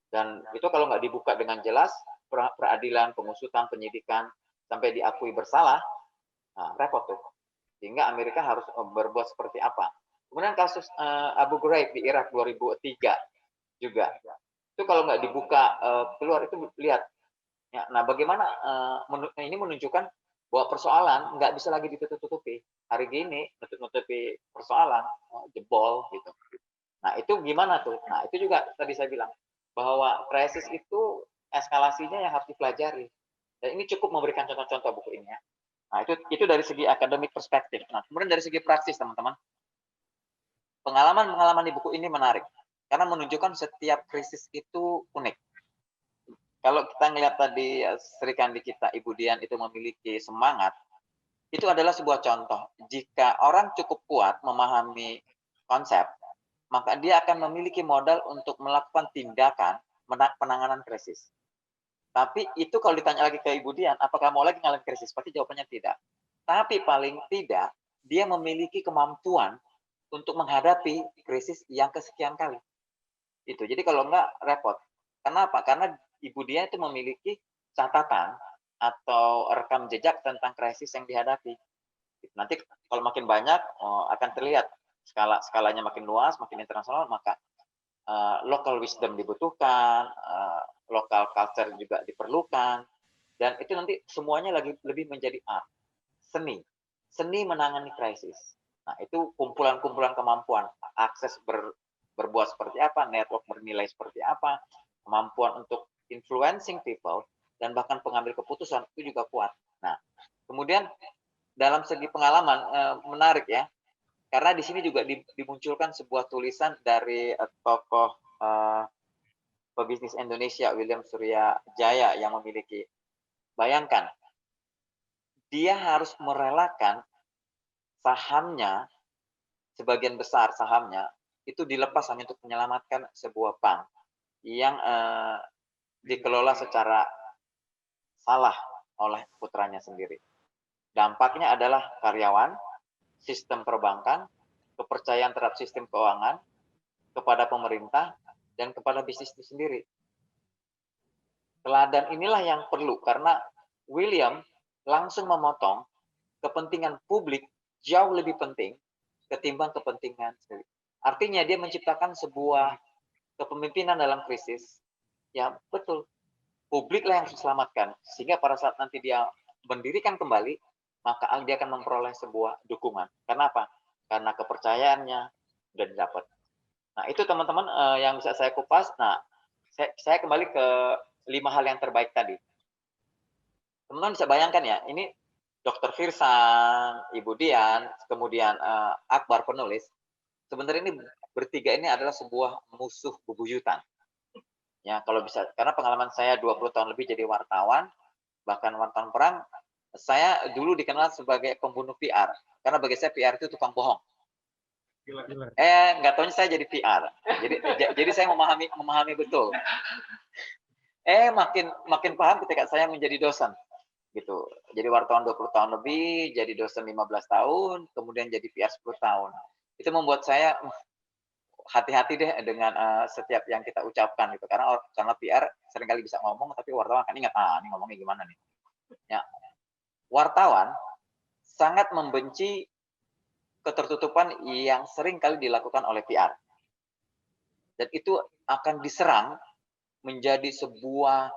Dan itu kalau nggak dibuka dengan jelas, peradilan, pengusutan, penyidikan, sampai diakui bersalah, nah, repot tuh. Sehingga Amerika harus berbuat seperti apa. Kemudian kasus Abu Ghraib di Irak 2003 juga. Itu kalau nggak dibuka keluar, itu lihat. Ya, nah, bagaimana ini menunjukkan bahwa persoalan nggak bisa lagi ditutup-tutupi. Hari gini, nutup-nutupi persoalan, jebol gitu. Nah, itu gimana tuh? Nah, itu juga tadi saya bilang, bahwa krisis itu eskalasinya yang harus dipelajari. Dan ini cukup memberikan contoh-contoh buku ini ya. Nah, itu dari segi akademik perspektif. Nah, kemudian dari segi praksis, teman-teman. Pengalaman-pengalaman di buku ini menarik. Karena menunjukkan setiap krisis itu unik. Kalau kita ngelihat tadi Sri Kandi kita, Ibu Dian itu memiliki semangat, itu adalah sebuah contoh. Jika orang cukup kuat memahami konsep, maka dia akan memiliki modal untuk melakukan tindakan penanganan krisis. Tapi itu kalau ditanya lagi ke Ibu Dian, apakah mau lagi ngalamin krisis? Pasti jawabannya tidak. Tapi paling tidak, dia memiliki kemampuan untuk menghadapi krisis yang kesekian kali. Itu. Jadi kalau enggak repot. Kenapa? Karena ibu dia itu memiliki catatan atau rekam jejak tentang krisis yang dihadapi. Nanti kalau makin banyak akan terlihat skalanya makin luas, makin internasional, maka local wisdom dibutuhkan, local culture juga diperlukan, dan itu nanti semuanya lebih menjadi art, seni menangani krisis. Nah, itu kumpulan-kumpulan kemampuan, akses berbuat seperti apa, network bernilai seperti apa, kemampuan untuk influencing people, dan bahkan pengambil keputusan itu juga kuat. Nah, kemudian dalam segi pengalaman menarik ya, karena di sini juga dimunculkan sebuah tulisan dari tokoh pebisnis Indonesia William Surya Jaya yang memiliki, bayangkan, dia harus merelakan sahamnya, sebagian besar sahamnya, itu dilepas hanya untuk menyelamatkan sebuah bank yang dikelola secara salah oleh putranya sendiri. Dampaknya adalah karyawan, sistem perbankan, kepercayaan terhadap sistem keuangan, kepada pemerintah, dan kepada bisnis itu sendiri. Teladan inilah yang perlu, karena William langsung memotong kepentingan publik jauh lebih penting ketimbang kepentingan sendiri. Artinya dia menciptakan sebuah kepemimpinan dalam krisis. Ya betul, publiklah yang harus diselamatkan. Sehingga pada saat nanti dia mendirikan kembali, maka dia akan memperoleh sebuah dukungan. Kenapa? Karena kepercayaannya sudah didapat. Nah itu teman-teman yang bisa saya kupas. Nah saya kembali ke 5 hal yang terbaik tadi. Teman-teman bisa bayangkan ya, ini Dr. Firsan, Ibu Dian, kemudian Akbar penulis, sebenarnya ini bertiga ini adalah sebuah musuh bebuyutan. Ya, kalau bisa, karena pengalaman saya 20 tahun lebih jadi wartawan, bahkan wartawan perang, saya dulu dikenal sebagai pembunuh PR. Karena bagi saya PR itu tukang bohong. Nggak tahunya saya jadi PR. Jadi saya memahami betul. Makin paham ketika saya menjadi dosen. Gitu. Jadi wartawan 20 tahun lebih, jadi dosen 15 tahun, kemudian jadi PR 10 tahun. Itu membuat saya hati-hati deh dengan setiap yang kita ucapkan gitu. Karena PR seringkali bisa ngomong, tapi wartawan kan ingat, ini ngomongnya gimana nih. Ya. Wartawan sangat membenci ketertutupan yang sering kali dilakukan oleh PR. Dan itu akan diserang menjadi sebuah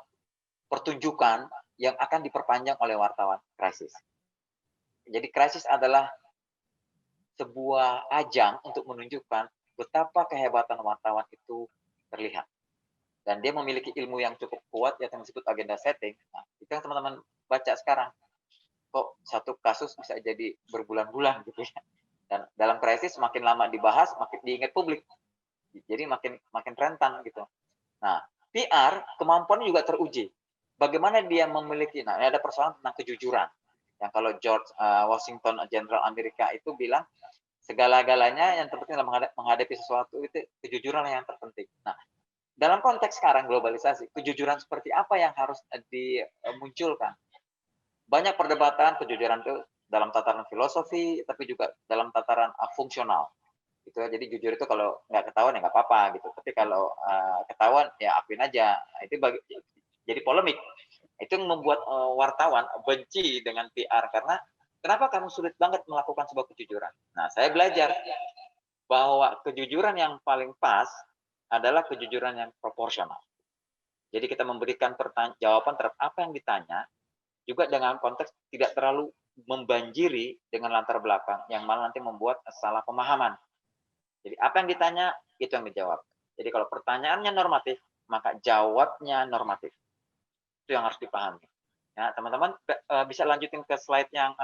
pertunjukan yang akan diperpanjang oleh wartawan krisis. Jadi krisis adalah sebuah ajang untuk menunjukkan betapa kehebatan wartawan itu terlihat. Dan dia memiliki ilmu yang cukup kuat yang disebut agenda setting. Nah, itu yang teman-teman baca sekarang. Kok satu kasus bisa jadi berbulan-bulan gitu ya. Dan dalam krisis makin lama dibahas, makin diingat publik. Jadi makin rentan gitu. Nah, PR kemampuannya juga teruji. Bagaimana dia memiliki, nah ada persoalan tentang kejujuran. Yang kalau George Washington, Jenderal Amerika itu bilang, segala-galanya yang terpenting dalam menghadapi sesuatu itu kejujuran yang terpenting. Nah, dalam konteks sekarang globalisasi, kejujuran seperti apa yang harus dimunculkan? Banyak perdebatan kejujuran itu dalam tataran filosofi, tapi juga dalam tataran fungsional. Gitu. Jadi jujur itu kalau nggak ketahuan ya nggak apa-apa gitu. Tapi kalau ketahuan ya akuin aja. Nah, itu jadi polemik. Itu yang membuat wartawan benci dengan PR karena kenapa kamu sulit banget melakukan sebuah kejujuran. Nah, saya belajar bahwa kejujuran yang paling pas adalah kejujuran yang proporsional. Jadi kita memberikan jawaban terhadap apa yang ditanya juga dengan konteks tidak terlalu membanjiri dengan latar belakang yang malah nanti membuat salah pemahaman. Jadi apa yang ditanya itu yang dijawab. Jadi kalau pertanyaannya normatif, maka jawabnya normatif. Itu yang harus dipahami. Ya, teman-teman bisa lanjutin ke slide yang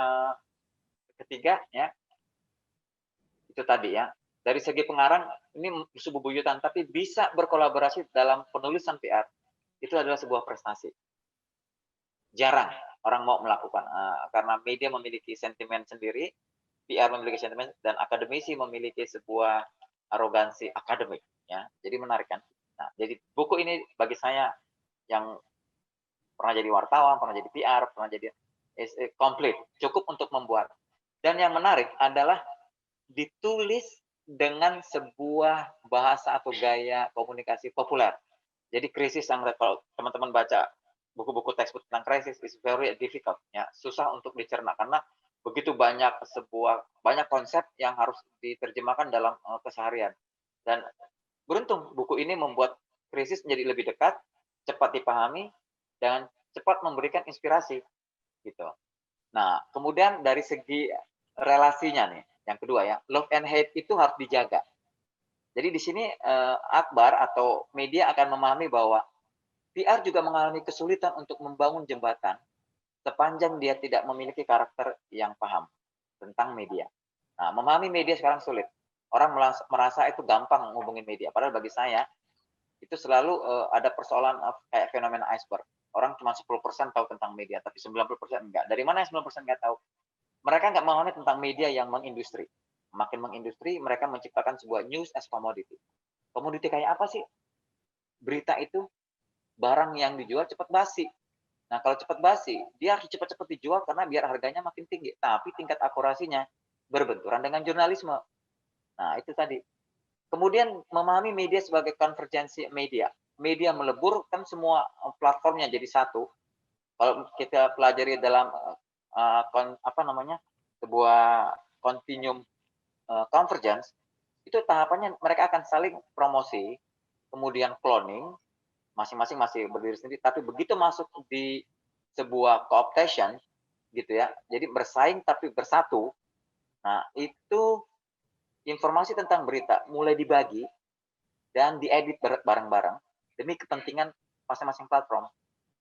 ketiga ya. Itu tadi ya. Dari segi pengarang ini musuh bebuyutan tapi bisa berkolaborasi dalam penulisan PR. Itu adalah sebuah prestasi. Jarang orang mau melakukan karena media memiliki sentimen sendiri, PR memiliki sentimen dan akademisi memiliki sebuah arogansi akademik ya. Jadi menarik kan. Nah, jadi buku ini bagi saya yang pernah jadi wartawan, pernah jadi PR, pernah jadi komplit, cukup untuk membuat. Dan yang menarik adalah ditulis dengan sebuah bahasa atau gaya komunikasi populer. Jadi krisis yang kalau teman-teman baca buku-buku textbook tentang krisis is very difficult, ya, susah untuk dicerna karena begitu banyak konsep yang harus diterjemahkan dalam keseharian. Dan beruntung buku ini membuat krisis menjadi lebih dekat, cepat dipahami, dan cepat memberikan inspirasi gitu. Nah, kemudian dari segi relasinya nih, yang kedua ya, love and hate itu harus dijaga. Jadi di sini Akbar atau media akan memahami bahwa PR juga mengalami kesulitan untuk membangun jembatan sepanjang dia tidak memiliki karakter yang paham tentang media. Nah, memahami media sekarang sulit. Orang merasa itu gampang menghubungi media. Padahal bagi saya, itu selalu ada persoalan kayak fenomena iceberg. Orang cuma 10% tahu tentang media, tapi 90% enggak. Dari mana yang 90% enggak tahu? Mereka enggak memahami tentang media yang mengindustri. Makin mengindustri, mereka menciptakan sebuah news as commodity. Komoditi kayak apa sih? Berita itu barang yang dijual cepat basi. Nah, kalau cepat basi, dia harus cepat-cepat dijual karena biar harganya makin tinggi. Tapi tingkat akurasinya berbenturan dengan jurnalisme. Nah, itu tadi. Kemudian memahami media sebagai konvergensi media. Media melebur, kan semua platformnya jadi satu. Kalau kita pelajari dalam sebuah continuum convergence, itu tahapannya mereka akan saling promosi, kemudian cloning, masing-masing masih berdiri sendiri, tapi begitu masuk di sebuah cooptation gitu ya, jadi bersaing tapi bersatu. Nah, itu informasi tentang berita mulai dibagi dan diedit bareng-bareng demi kepentingan masing-masing platform.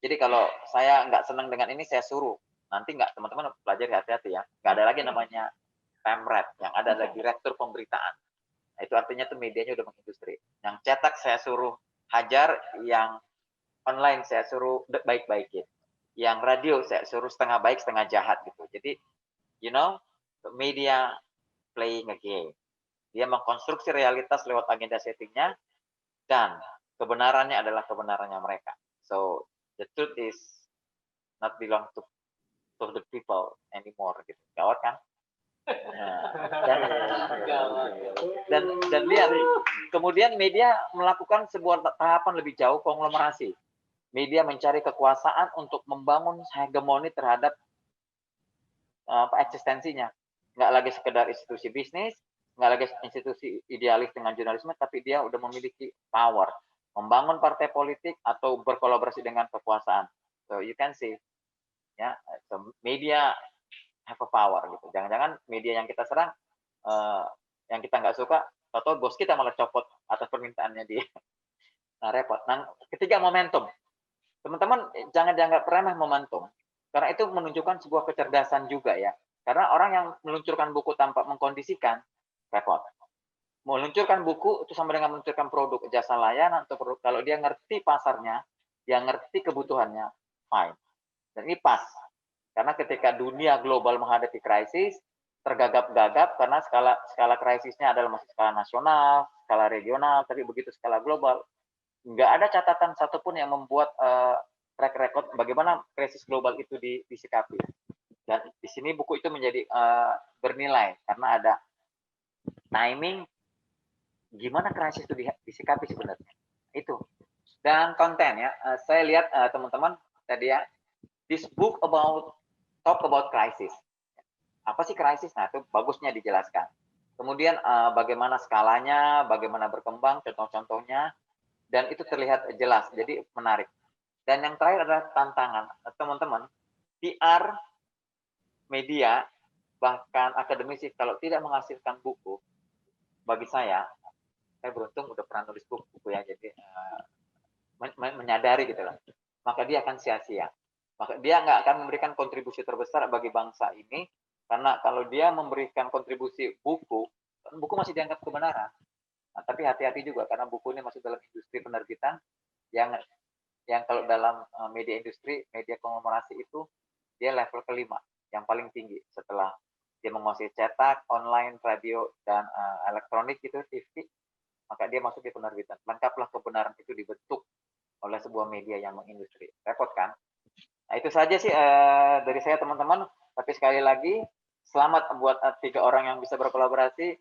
Jadi kalau saya nggak senang dengan ini, saya suruh. Nanti nggak, teman-teman pelajari hati-hati ya. Nggak ada lagi namanya pemret, yang ada lagi direktur pemberitaan. Nah, itu artinya tuh medianya udah mengindustri. Yang cetak saya suruh hajar, yang online saya suruh baik-baikin. Yang radio saya suruh setengah baik, setengah jahat gitu. Jadi, media playing a game. Dia mengkonstruksi realitas lewat agenda settingnya, dan kebenarannya adalah kebenarannya mereka. So, the truth is not belong to the people anymore gitu. Gawat kan? Dan lihat, kemudian media melakukan sebuah tahapan lebih jauh, konglomerasi. Media mencari kekuasaan untuk membangun hegemoni terhadap eksistensinya. Nggak lagi sekedar institusi bisnis, nggak lagi institusi idealis dengan jurnalisme, tapi dia udah memiliki power, membangun partai politik atau berkolaborasi dengan kekuasaan. So you can see, ya, so media have a power gitu. Jangan-jangan media yang kita serang, yang kita nggak suka, atau bos kita malah copot atas permintaannya dia. Nah, repot. Nah, ketiga, momentum. Teman-teman jangan dianggap remeh momentum, karena itu menunjukkan sebuah kecerdasan juga ya. Karena orang yang meluncurkan buku tanpa mengkondisikan, repot. Meluncurkan buku itu sama dengan meluncurkan produk, jasa layanan, atau produk. Kalau dia ngerti pasarnya, dia ngerti kebutuhannya, fine. Dan ini pas. Karena ketika dunia global menghadapi krisis, tergagap-gagap karena skala krisisnya adalah masih skala nasional, skala regional, tapi begitu skala global, nggak ada catatan satupun yang membuat track record bagaimana krisis global itu disikapi. Dan di sini buku itu menjadi bernilai karena ada timing, gimana krisis itu disikapi sebenarnya. Itu. Dan konten ya, saya lihat teman-teman tadi ya, this book talk about crisis. Apa sih krisis? Nah, itu bagusnya dijelaskan. Kemudian bagaimana skalanya, bagaimana berkembang, contoh-contohnya, dan itu terlihat jelas, jadi menarik. Dan yang terakhir adalah tantangan. Teman-teman, PR, media, bahkan akademisi, kalau tidak menghasilkan buku, bagi saya beruntung udah pernah nulis buku ya, jadi menyadari gitu lah, maka dia akan sia-sia. Maka dia nggak akan memberikan kontribusi terbesar bagi bangsa ini, karena kalau dia memberikan kontribusi buku masih dianggap kebenaran. Nah, tapi hati-hati juga karena buku ini masuk dalam industri penerbitan yang kalau dalam media industri, media konglomerasi itu dia level kelima, yang paling tinggi setelah dia menguasai cetak, online, radio, dan elektronik itu TV, maka dia masuk di penerbitan. Lengkaplah kebenaran itu dibentuk oleh sebuah media yang mengindustri. Repot kan? Nah, itu saja sih dari saya teman-teman. Tapi sekali lagi, selamat buat 3 orang yang bisa berkolaborasi.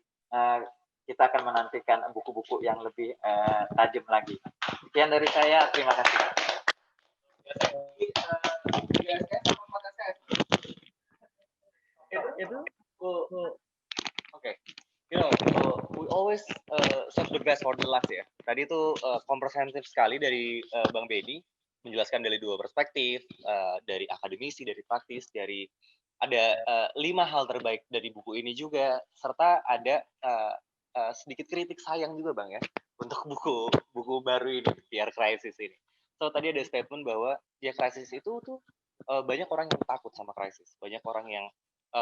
kita akan menantikan buku-buku yang lebih tajam lagi. Sekian dari saya, terima kasih. Okay. You know, we always save the best for the last ya. Tadi itu komprehensif sekali dari Bang Bedi, menjelaskan dari dua perspektif, dari akademisi, dari praktis, dari ada 5 hal terbaik dari buku ini juga, serta ada sedikit kritik sayang juga Bang ya, untuk buku baru ini, PR Crisis ini. So tadi ada statement bahwa ya krisis itu tuh banyak orang yang takut sama krisis, banyak orang yang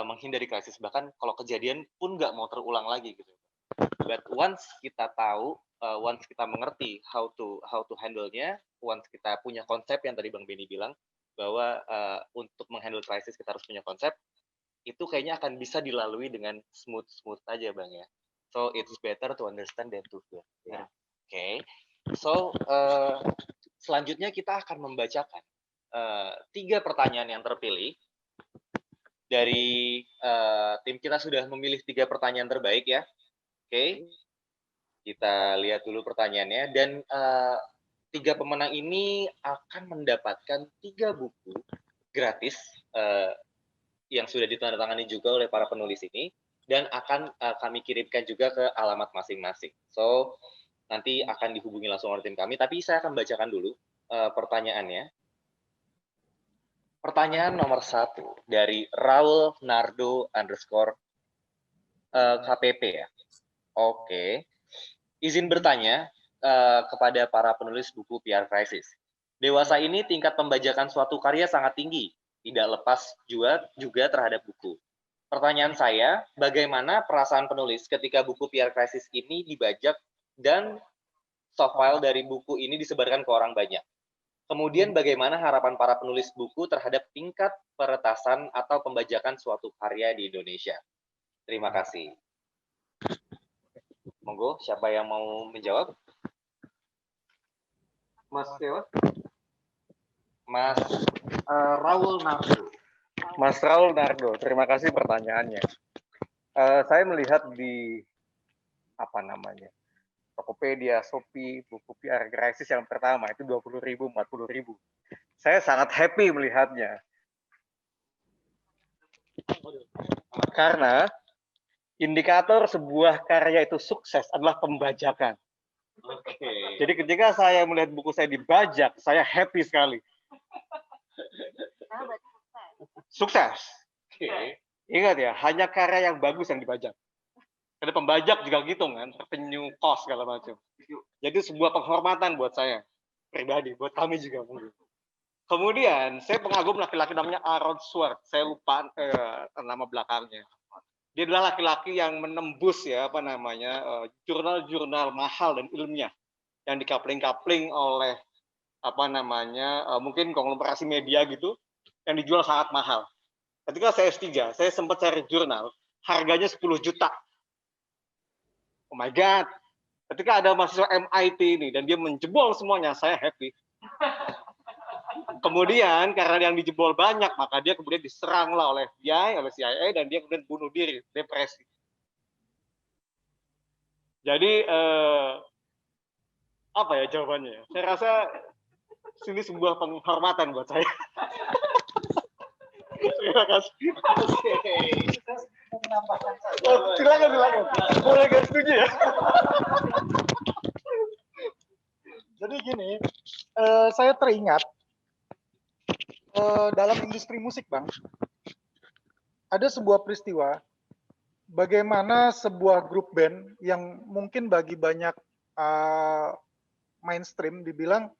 menghindari krisis, bahkan kalau kejadian pun nggak mau terulang lagi gitu. But once kita tahu, once kita mengerti how to handle-nya, once kita punya konsep yang tadi Bang Beni bilang bahwa untuk menghandle krisis kita harus punya konsep, itu kayaknya akan bisa dilalui dengan smooth aja Bang ya. So it's better to understand than to fear. Yeah. Okay. So selanjutnya kita akan membacakan 3 pertanyaan yang terpilih. Dari tim kita sudah memilih 3 pertanyaan terbaik ya. Oke. Kita lihat dulu pertanyaannya, dan 3 pemenang ini akan mendapatkan 3 buku gratis yang sudah ditandatangani juga oleh para penulis ini, dan akan kami kirimkan juga ke alamat masing-masing. So nanti akan dihubungi langsung oleh tim kami, tapi saya akan bacakan dulu pertanyaannya. Pertanyaan nomor 1 dari Raul Nardo _ KPP ya. Oke. Izin bertanya kepada para penulis buku PR Crisis. Dewasa ini tingkat pembajakan suatu karya sangat tinggi, tidak lepas juga terhadap buku. Pertanyaan saya, bagaimana perasaan penulis ketika buku PR Crisis ini dibajak dan soft file dari buku ini disebarkan ke orang banyak? Kemudian bagaimana harapan para penulis buku terhadap tingkat peretasan atau pembajakan suatu karya di Indonesia? Terima kasih. Monggo, siapa yang mau menjawab? Mas Dewa? Mas Raul Nardo. Mas Raul Nardo, terima kasih pertanyaannya. Saya melihat di Tokopedia, Shopee, buku PR Crisis yang pertama itu 20.000, 40.000. Saya sangat happy melihatnya. Karena indikator sebuah karya itu sukses adalah pembajakan. Jadi ketika saya melihat buku saya dibajak, saya happy sekali. Sukses. Ingat ya, hanya karya yang bagus yang dibajak. Ada pembajak juga gitu kan, revenue cost segala macam. Jadi sebuah penghormatan buat saya pribadi, buat kami juga mungkin. Kemudian saya pengagum laki-laki namanya Aaron Swartz, saya lupa nama belakangnya. Dia adalah laki-laki yang menembus jurnal-jurnal mahal dan ilmiah yang dikapling-kapling oleh mungkin konglomerasi media gitu, yang dijual sangat mahal. Ketika saya S3, saya sempat cari jurnal, harganya 10 juta. Oh my God, ketika ada mahasiswa MIT ini dan dia menjebol semuanya, saya happy. Kemudian karena yang dijebol banyak, maka dia kemudian diseranglah oleh FBI, oleh CIA, dan dia kemudian bunuh diri, depresi. Jadi apa ya jawabannya? Saya rasa ini sebuah penghormatan buat saya. Terima kasih. Silakan. Boleh gak setuju ya? Jadi gini, saya teringat dalam industri musik, Bang, ada sebuah peristiwa bagaimana sebuah grup band yang mungkin bagi banyak mainstream dibilang,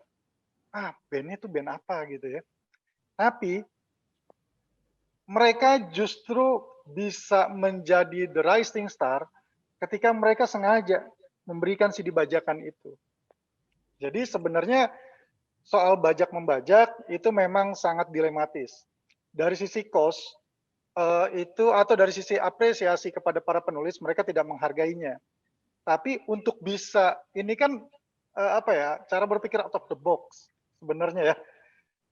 bandnya itu band apa gitu ya. Tapi mereka justru bisa menjadi the rising star ketika mereka sengaja memberikan CD bajakan itu. Jadi sebenarnya soal bajak-membajak itu memang sangat dilematis. Dari sisi cost itu atau dari sisi apresiasi kepada para penulis, mereka tidak menghargainya. Tapi untuk bisa, ini kan cara berpikir out of the box sebenarnya ya.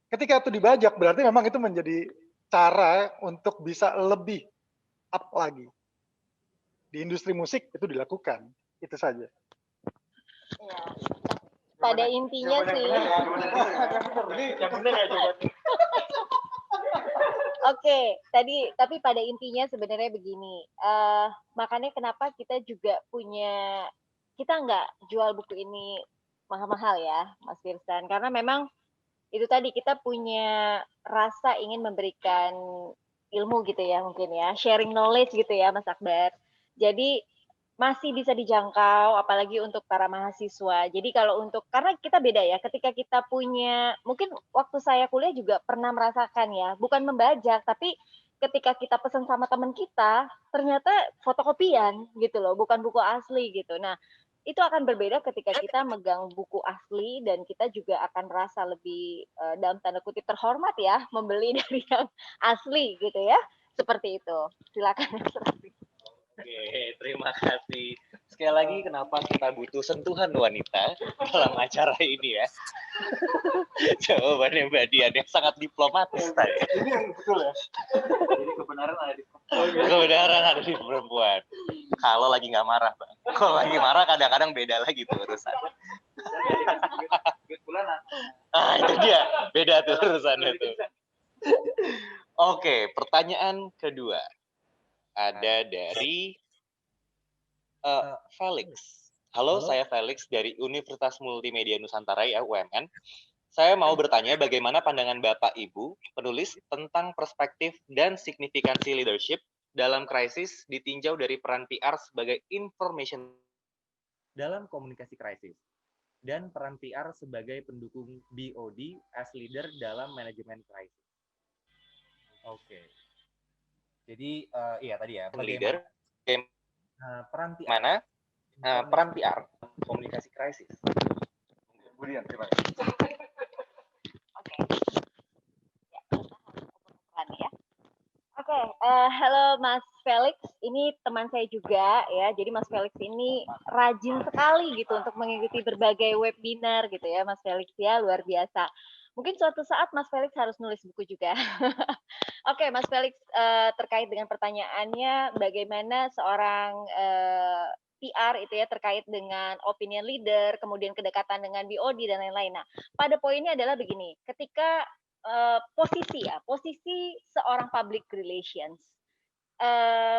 Ketika itu dibajak berarti memang itu menjadi cara untuk bisa lebih up lagi. Di industri musik itu dilakukan. Itu saja. Ya. Pada intinya sih. Oke, tapi pada intinya sebenarnya begini. Makanya kenapa kita juga kita nggak jual buku ini mahal-mahal ya, Mas Firsan. Karena memang itu tadi kita punya rasa ingin memberikan ilmu gitu ya mungkin ya, sharing knowledge gitu ya Mas Akbar. Jadi masih bisa dijangkau apalagi untuk para mahasiswa. Jadi kalau karena kita beda ya, ketika kita punya, mungkin waktu saya kuliah juga pernah merasakan ya, bukan membajak tapi ketika kita pesan sama teman kita, ternyata fotokopian gitu loh, bukan buku asli gitu. Nah, itu akan berbeda ketika kita megang buku asli dan kita juga akan merasa lebih dalam tanda kutip terhormat ya membeli dari yang asli gitu ya. Seperti itu. Silakan Mas Raffi. Oke, terima kasih. Sekali lagi kenapa kita butuh sentuhan wanita dalam acara ini ya. Jawabannya Mbak Dian yang sangat diplomatis tadi. Ini yang betul ya. Jadi kebenaran ada di perempuan. Kebenaran ada di perempuan. Kalau lagi nggak marah, Bang. Kalau lagi marah kadang-kadang beda lagi tuh urusan. Itu dia. Beda tuh urusannya tuh. Oke, pertanyaan kedua. Ada dari Felix. Halo, saya Felix dari Universitas Multimedia Nusantara ya, UMN. Saya mau bertanya bagaimana pandangan Bapak Ibu, penulis tentang perspektif dan signifikansi leadership dalam krisis ditinjau dari peran PR sebagai information dalam komunikasi krisis dan peran PR sebagai pendukung BOD as leader dalam manajemen krisis. Oke. Jadi iya tadi ya, bagaimana peran PR, peran PR komunikasi krisis. Kemudian terima kasih. Oke, halo Mas Felix. Ini teman saya juga ya. Jadi Mas Felix ini rajin sekali gitu untuk mengikuti berbagai webinar gitu ya, Mas Felix ya, luar biasa. Mungkin suatu saat Mas Felix harus nulis buku juga. Oke, Mas Felix, terkait dengan pertanyaannya, bagaimana seorang PR itu ya terkait dengan opinion leader, kemudian kedekatan dengan BOD dan lain-lain. Nah, pada poinnya adalah begini, ketika posisi seorang public relations.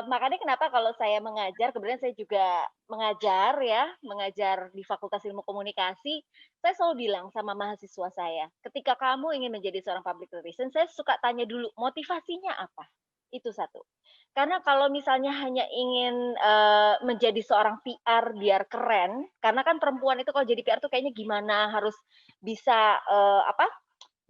Makanya kenapa kalau saya mengajar, kemudian saya juga mengajar di Fakultas Ilmu Komunikasi, saya selalu bilang sama mahasiswa saya, ketika kamu ingin menjadi seorang public relations, saya suka tanya dulu motivasinya apa. Itu satu. Karena kalau misalnya hanya ingin menjadi seorang PR biar keren, karena kan perempuan itu kalau jadi PR tuh kayaknya gimana, harus bisa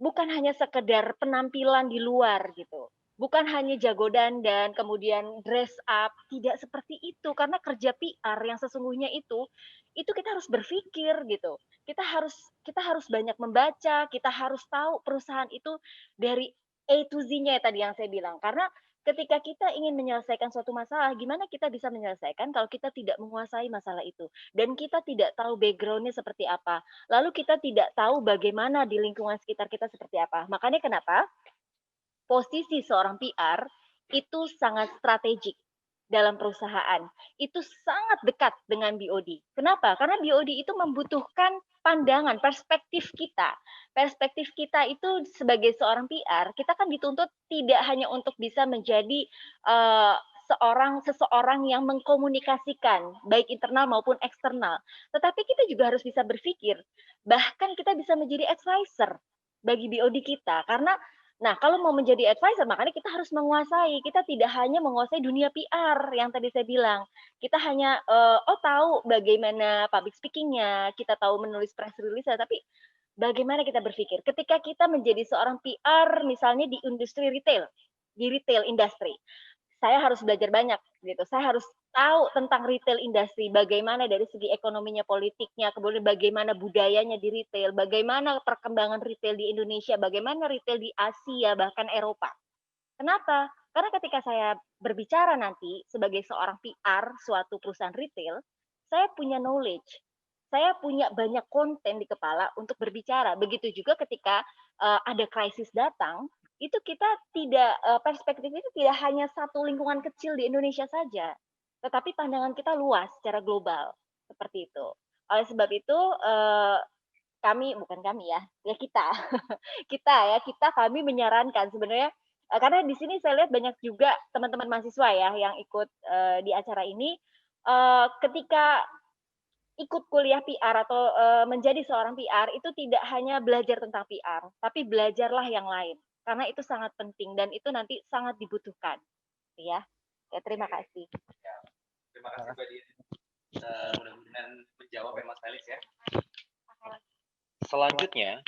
bukan hanya sekedar penampilan di luar gitu. Bukan hanya jago dandan, kemudian dress up, tidak seperti itu. Karena kerja PR yang sesungguhnya itu kita harus berpikir gitu. Kita harus banyak membaca, kita harus tahu perusahaan itu dari A to Z-nya tadi yang saya bilang. Karena ketika kita ingin menyelesaikan suatu masalah, gimana kita bisa menyelesaikan kalau kita tidak menguasai masalah itu? Dan kita tidak tahu background-nya seperti apa. Lalu kita tidak tahu bagaimana di lingkungan sekitar kita seperti apa. Makanya kenapa posisi seorang PR itu sangat strategik dalam perusahaan. Itu sangat dekat dengan BOD. Kenapa? Karena BOD itu membutuhkan pandangan, perspektif kita. Perspektif kita itu sebagai seorang PR, kita kan dituntut tidak hanya untuk bisa menjadi seseorang yang mengkomunikasikan, baik internal maupun eksternal. Tetapi kita juga harus bisa berpikir, bahkan kita bisa menjadi advisor bagi BOD kita. Karena nah, kalau mau menjadi advisor, makanya kita harus menguasai. Kita tidak hanya menguasai dunia PR yang tadi saya bilang. Kita hanya, tahu bagaimana public speaking-nya, kita tahu menulis press release, tapi bagaimana kita berpikir. Ketika kita menjadi seorang PR, misalnya di industri retail, di retail industry, saya harus belajar banyak gitu. Saya harus tahu tentang retail industri, bagaimana dari segi ekonominya, politiknya, kemudian bagaimana budayanya di retail, bagaimana perkembangan retail di Indonesia, bagaimana retail di Asia, bahkan Eropa. Kenapa? Karena ketika saya berbicara nanti sebagai seorang PR suatu perusahaan retail, saya punya knowledge, saya punya banyak konten di kepala untuk berbicara. Begitu juga ketika ada krisis datang, itu kita tidak, perspektif itu tidak hanya satu lingkungan kecil di Indonesia saja, tetapi pandangan kita luas secara global. seperti itu. Oleh sebab itu bukan kami ya kita kami menyarankan sebenarnya karena di sini saya lihat banyak juga teman-teman mahasiswa ya yang ikut di acara ini ketika ikut kuliah PR atau menjadi seorang PR itu tidak hanya belajar tentang PR, tapi belajarlah yang lain karena itu sangat penting dan itu nanti sangat dibutuhkan, ya. Ya terima kasih. Ya, terima kasih Mbak Dian. Mudah-mudahan menjawab ya Mas Felix ya. Selanjutnya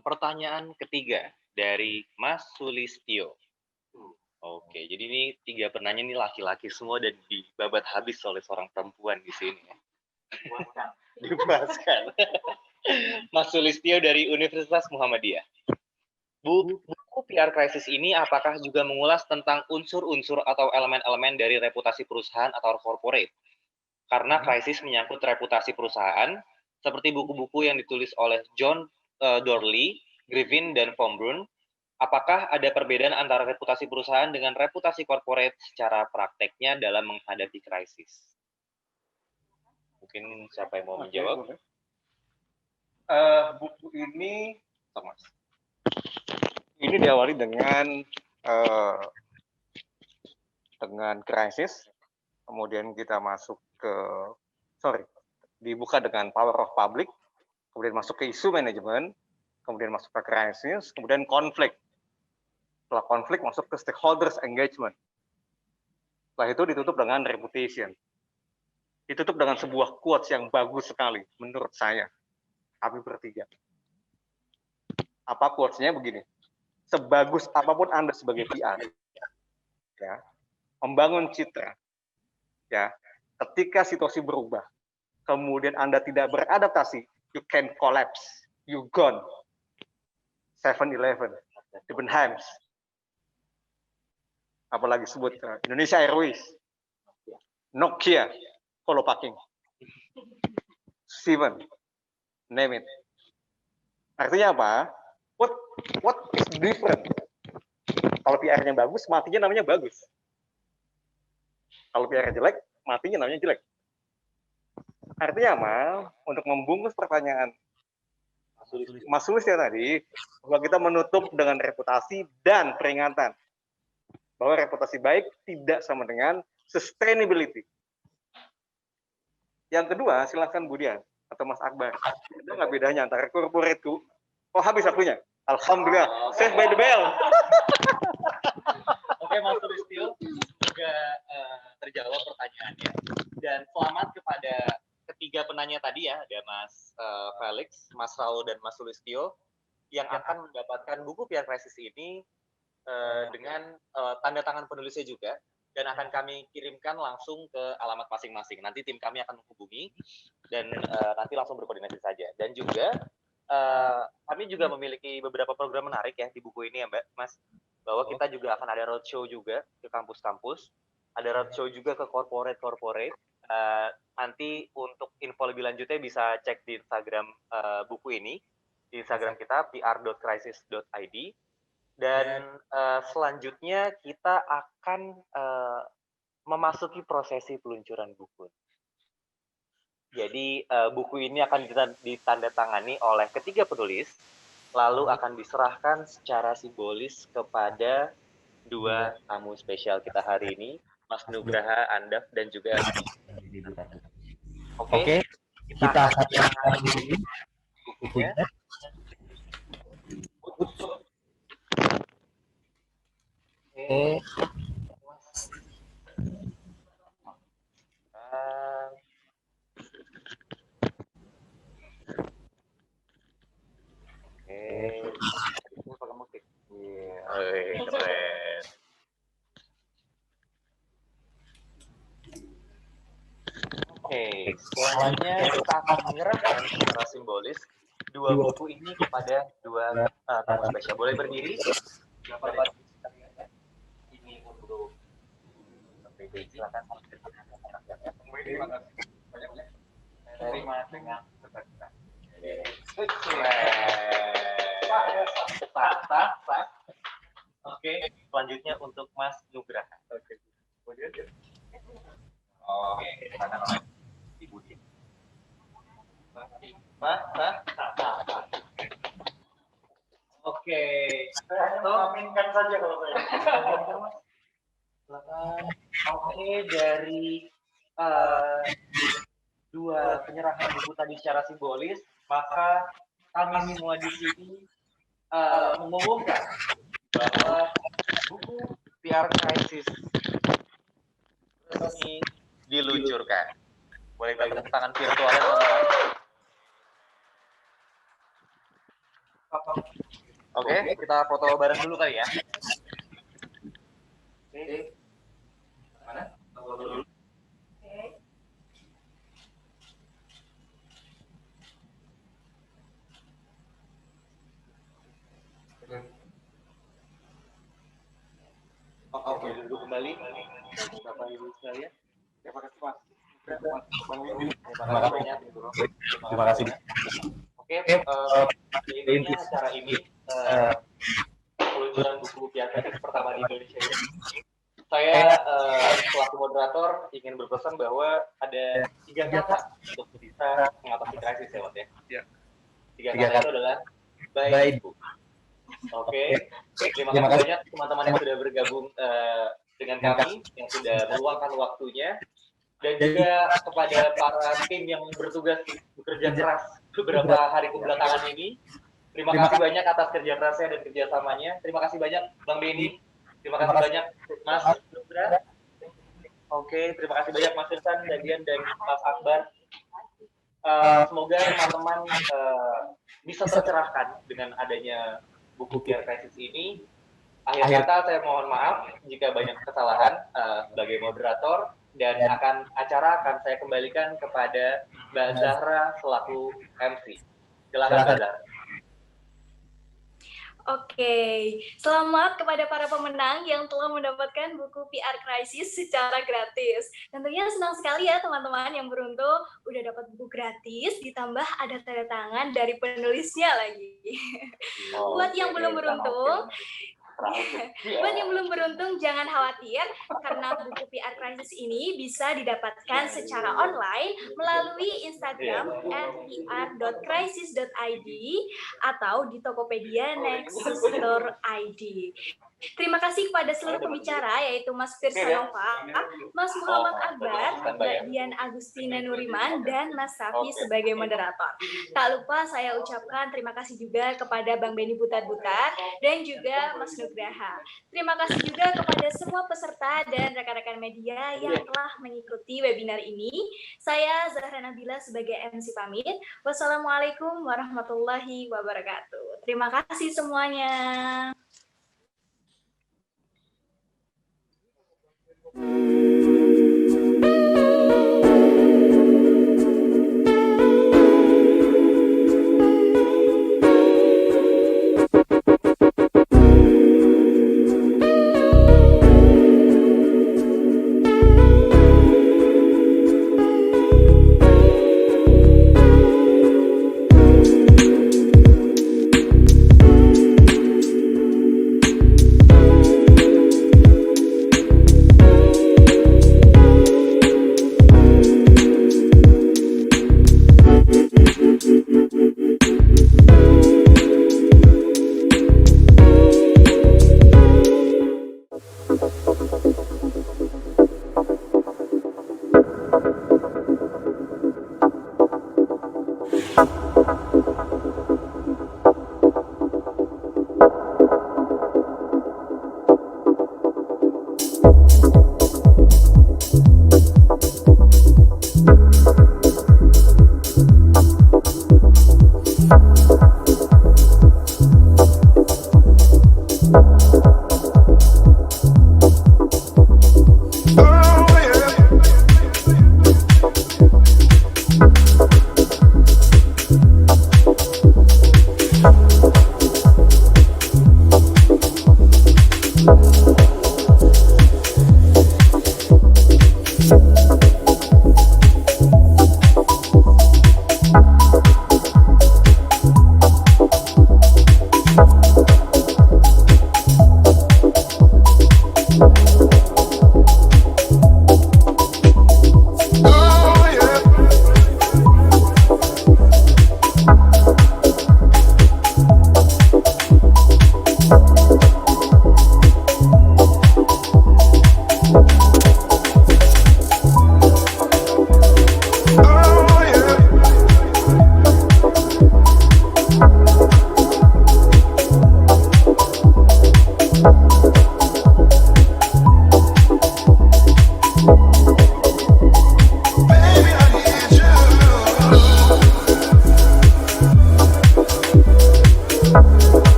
pertanyaan ketiga dari Mas Sulistyo. Oke, jadi ini 3 penanya ini laki-laki semua dan dibabat habis oleh seorang perempuan di sini ya. Dipuaskan. Mas Sulistyo dari Universitas Muhammadiyah. Buku PR Crisis ini apakah juga mengulas tentang unsur-unsur atau elemen-elemen dari reputasi perusahaan atau corporate? Karena krisis menyangkut reputasi perusahaan, seperti buku-buku yang ditulis oleh John Dorley, Griffin, dan Von Brunn, apakah ada perbedaan antara reputasi perusahaan dengan reputasi corporate secara prakteknya dalam menghadapi krisis? Mungkin siapa yang mau menjawab? Buku ini, Thomas. Ini diawali dengan krisis, kemudian kita masuk ke, dibuka dengan power of public, kemudian masuk ke isu manajemen, kemudian masuk ke krisis, kemudian konflik. Setelah konflik masuk ke stakeholders engagement. Setelah itu ditutup dengan reputation. Ditutup dengan sebuah quotes yang bagus sekali menurut saya. Kami bertiga. Apa quotes-nya begini? Sebagus apapun Anda sebagai PR, ya, membangun citra, ya, ketika situasi berubah, kemudian Anda tidak beradaptasi, you can collapse, you gone. 7-Eleven, Debenhams, apalagi sebut Indonesia Airways, Nokia, Polo Parking, Steven, name it. Artinya apa? What is different? Kalau PR-nya bagus, matinya namanya bagus. Kalau PR-nya jelek, matinya namanya jelek. Artinya apa? Untuk membungkus pertanyaan Mas Sulis ya tadi, bahwa kita menutup dengan reputasi dan peringatan. Bahwa reputasi baik tidak sama dengan sustainability. Yang kedua, silakan Bu Dian atau Mas Akbar. Ada nggak bedanya antara corporate habis waktunya. Alhamdulillah, save by the bell. Oke, Mas Sulistyo, semoga terjawab pertanyaannya. Dan selamat kepada ketiga penanya tadi ya, ada Mas Felix, Mas Raul, dan Mas Sulistyo, yang akan mendapatkan buku PR Crisis ini dengan tanda tangan penulisnya juga, dan akan kami kirimkan langsung ke alamat masing-masing. Nanti tim kami akan menghubungi, dan nanti langsung berkoordinasi saja. Dan juga kami juga memiliki beberapa program menarik ya di buku ini ya Mbak, Mas, bahwa kita juga akan ada roadshow juga ke kampus-kampus, ada roadshow juga ke corporate. Nanti untuk info lebih lanjutnya bisa cek di Instagram buku ini, di Instagram kita pr.crisis.id, dan selanjutnya kita akan memasuki prosesi peluncuran buku. Jadi buku ini akan ditandatangani oleh ketiga penulis, lalu akan diserahkan secara simbolis kepada 2 tamu spesial kita hari ini, Mas Nugraha Andaf dan juga Oke, kita akan bukunya. Ini pakai musik. Keren. Oke, selanjutnya kita akan menyerahkan secara simbolis 2 buku ini kepada 2 tamu spesial. Boleh berdiri? Ini untuk silakan. Terima dengan Oke, selanjutnya untuk Mas Nugraha. Oke, kemudian Ibu Dian. Oke. Saya hanya mengaminkan saja kalau saya. Oke, dari dua penyerahan buku tadi secara simbolis, maka kami semua di sini mengumumkan bahwa buku PR Crisis resmi diluncurkan. Boleh bagi tepuk tangan virtualnya teman-teman. Oke, kita foto bareng dulu kali ya. Oke. Mana? Foto dulu. Oke, duduk kembali. Bapak Ibu sekalian. Terima kasih Mas. Terima kasih banyak. Terima kasih. Oke, intinya acara ini peluncuran buku PR Crisis pertama di Indonesia ini. Saya selaku moderator ingin berpesan bahwa ada 3 kata untuk bisa mengatasi krisis ya, Mas ya. 3 kata itu adalah baik. Oke, terima kasih banyak teman-teman yang sudah bergabung dengan kami, yang sudah meluangkan waktunya, dan juga kepada para tim yang bertugas bekerja keras beberapa hari kebelakangan ini. Terima kasih banyak atas kerja kerasnya dan kerjasamanya. Terima kasih banyak Bang Benny. Terima kasih banyak Mas Nugra. Oke, terima kasih banyak Mas Irsan, Dadian, dan Mas Akbar. Semoga teman-teman bisa tercerahkan dengan adanya buku PR Crisis ini. Akhir kata saya mohon maaf jika banyak kesalahan sebagai moderator, dan acara akan saya kembalikan kepada Mbak Zahra selaku MC. Silakan Mbak Zahra. Oke, selamat kepada para pemenang yang telah mendapatkan buku PR Crisis secara gratis. Tentunya senang sekali ya teman-teman yang beruntung udah dapat buku gratis, ditambah ada tanda tangan dari penulisnya lagi. Buat yang belum beruntung, jangan khawatir karena buku PR Crisis ini bisa didapatkan secara online melalui Instagram @pr.crisis.id atau di Tokopedia Nexus Store ID. Terima kasih kepada seluruh pembicara, yaitu Mas Firsanova, Mas Muhammad Akbar, Mbak Dian Agustina Nuriman, dan Mas Safi sebagai moderator. Tak lupa saya ucapkan terima kasih juga kepada Bang Benny Butar-Butar dan juga Mas Nugraha. Terima kasih juga kepada semua peserta dan rekan-rekan media yang telah mengikuti webinar ini. Saya Zahra Nabila sebagai MC pamit. Wassalamualaikum warahmatullahi wabarakatuh. Terima kasih semuanya.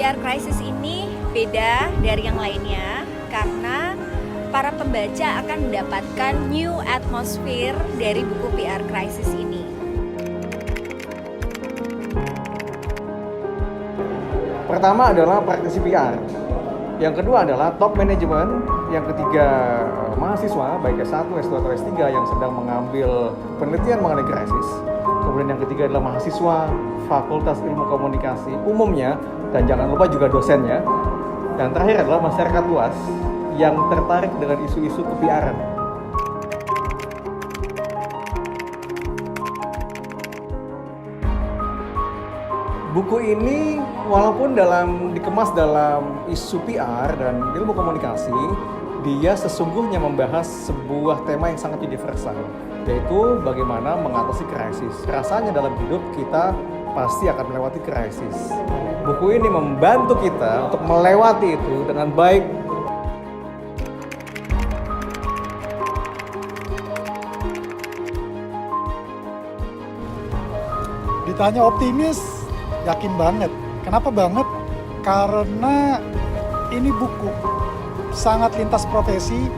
PR Crisis ini beda dari yang lainnya karena para pembaca akan mendapatkan new atmosphere dari buku PR Crisis ini. Pertama adalah praktisi PR, yang kedua adalah top management, yang ketiga mahasiswa baik S1, S2, atau S3 yang sedang mengambil penelitian mengenai krisis. Kemudian yang ketiga adalah mahasiswa Fakultas Ilmu Komunikasi umumnya, dan jangan lupa juga dosennya. Dan terakhir adalah masyarakat luas yang tertarik dengan isu-isu ke-PR-an. Buku ini walaupun dikemas dalam isu PR dan ilmu komunikasi, dia sesungguhnya membahas sebuah tema yang sangat universal, yaitu bagaimana mengatasi krisis. Rasanya dalam hidup kita pasti akan melewati krisis. Buku ini membantu kita untuk melewati itu dengan baik. Ditanya optimis, yakin banget. Kenapa banget? Karena ini buku sangat lintas profesi,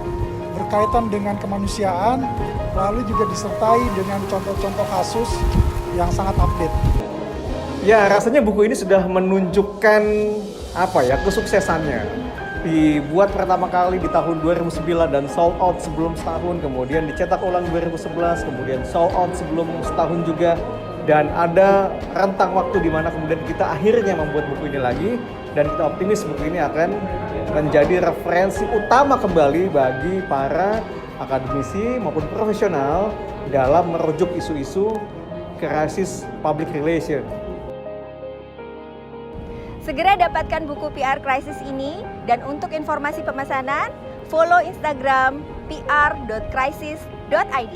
berkaitan dengan kemanusiaan, lalu juga disertai dengan contoh-contoh kasus yang sangat update. Ya, rasanya buku ini sudah menunjukkan kesuksesannya. Dibuat pertama kali di tahun 2009 dan sold out sebelum setahun, kemudian dicetak ulang 2011, kemudian sold out sebelum setahun juga. Dan ada rentang waktu di mana kemudian kita akhirnya membuat buku ini lagi, dan kita optimis buku ini akan menjadi referensi utama kembali bagi para akademisi maupun profesional dalam merujuk isu-isu krisis public relation. Segera dapatkan buku PR Crisis ini, dan untuk informasi pemesanan, follow Instagram pr.crisis.id.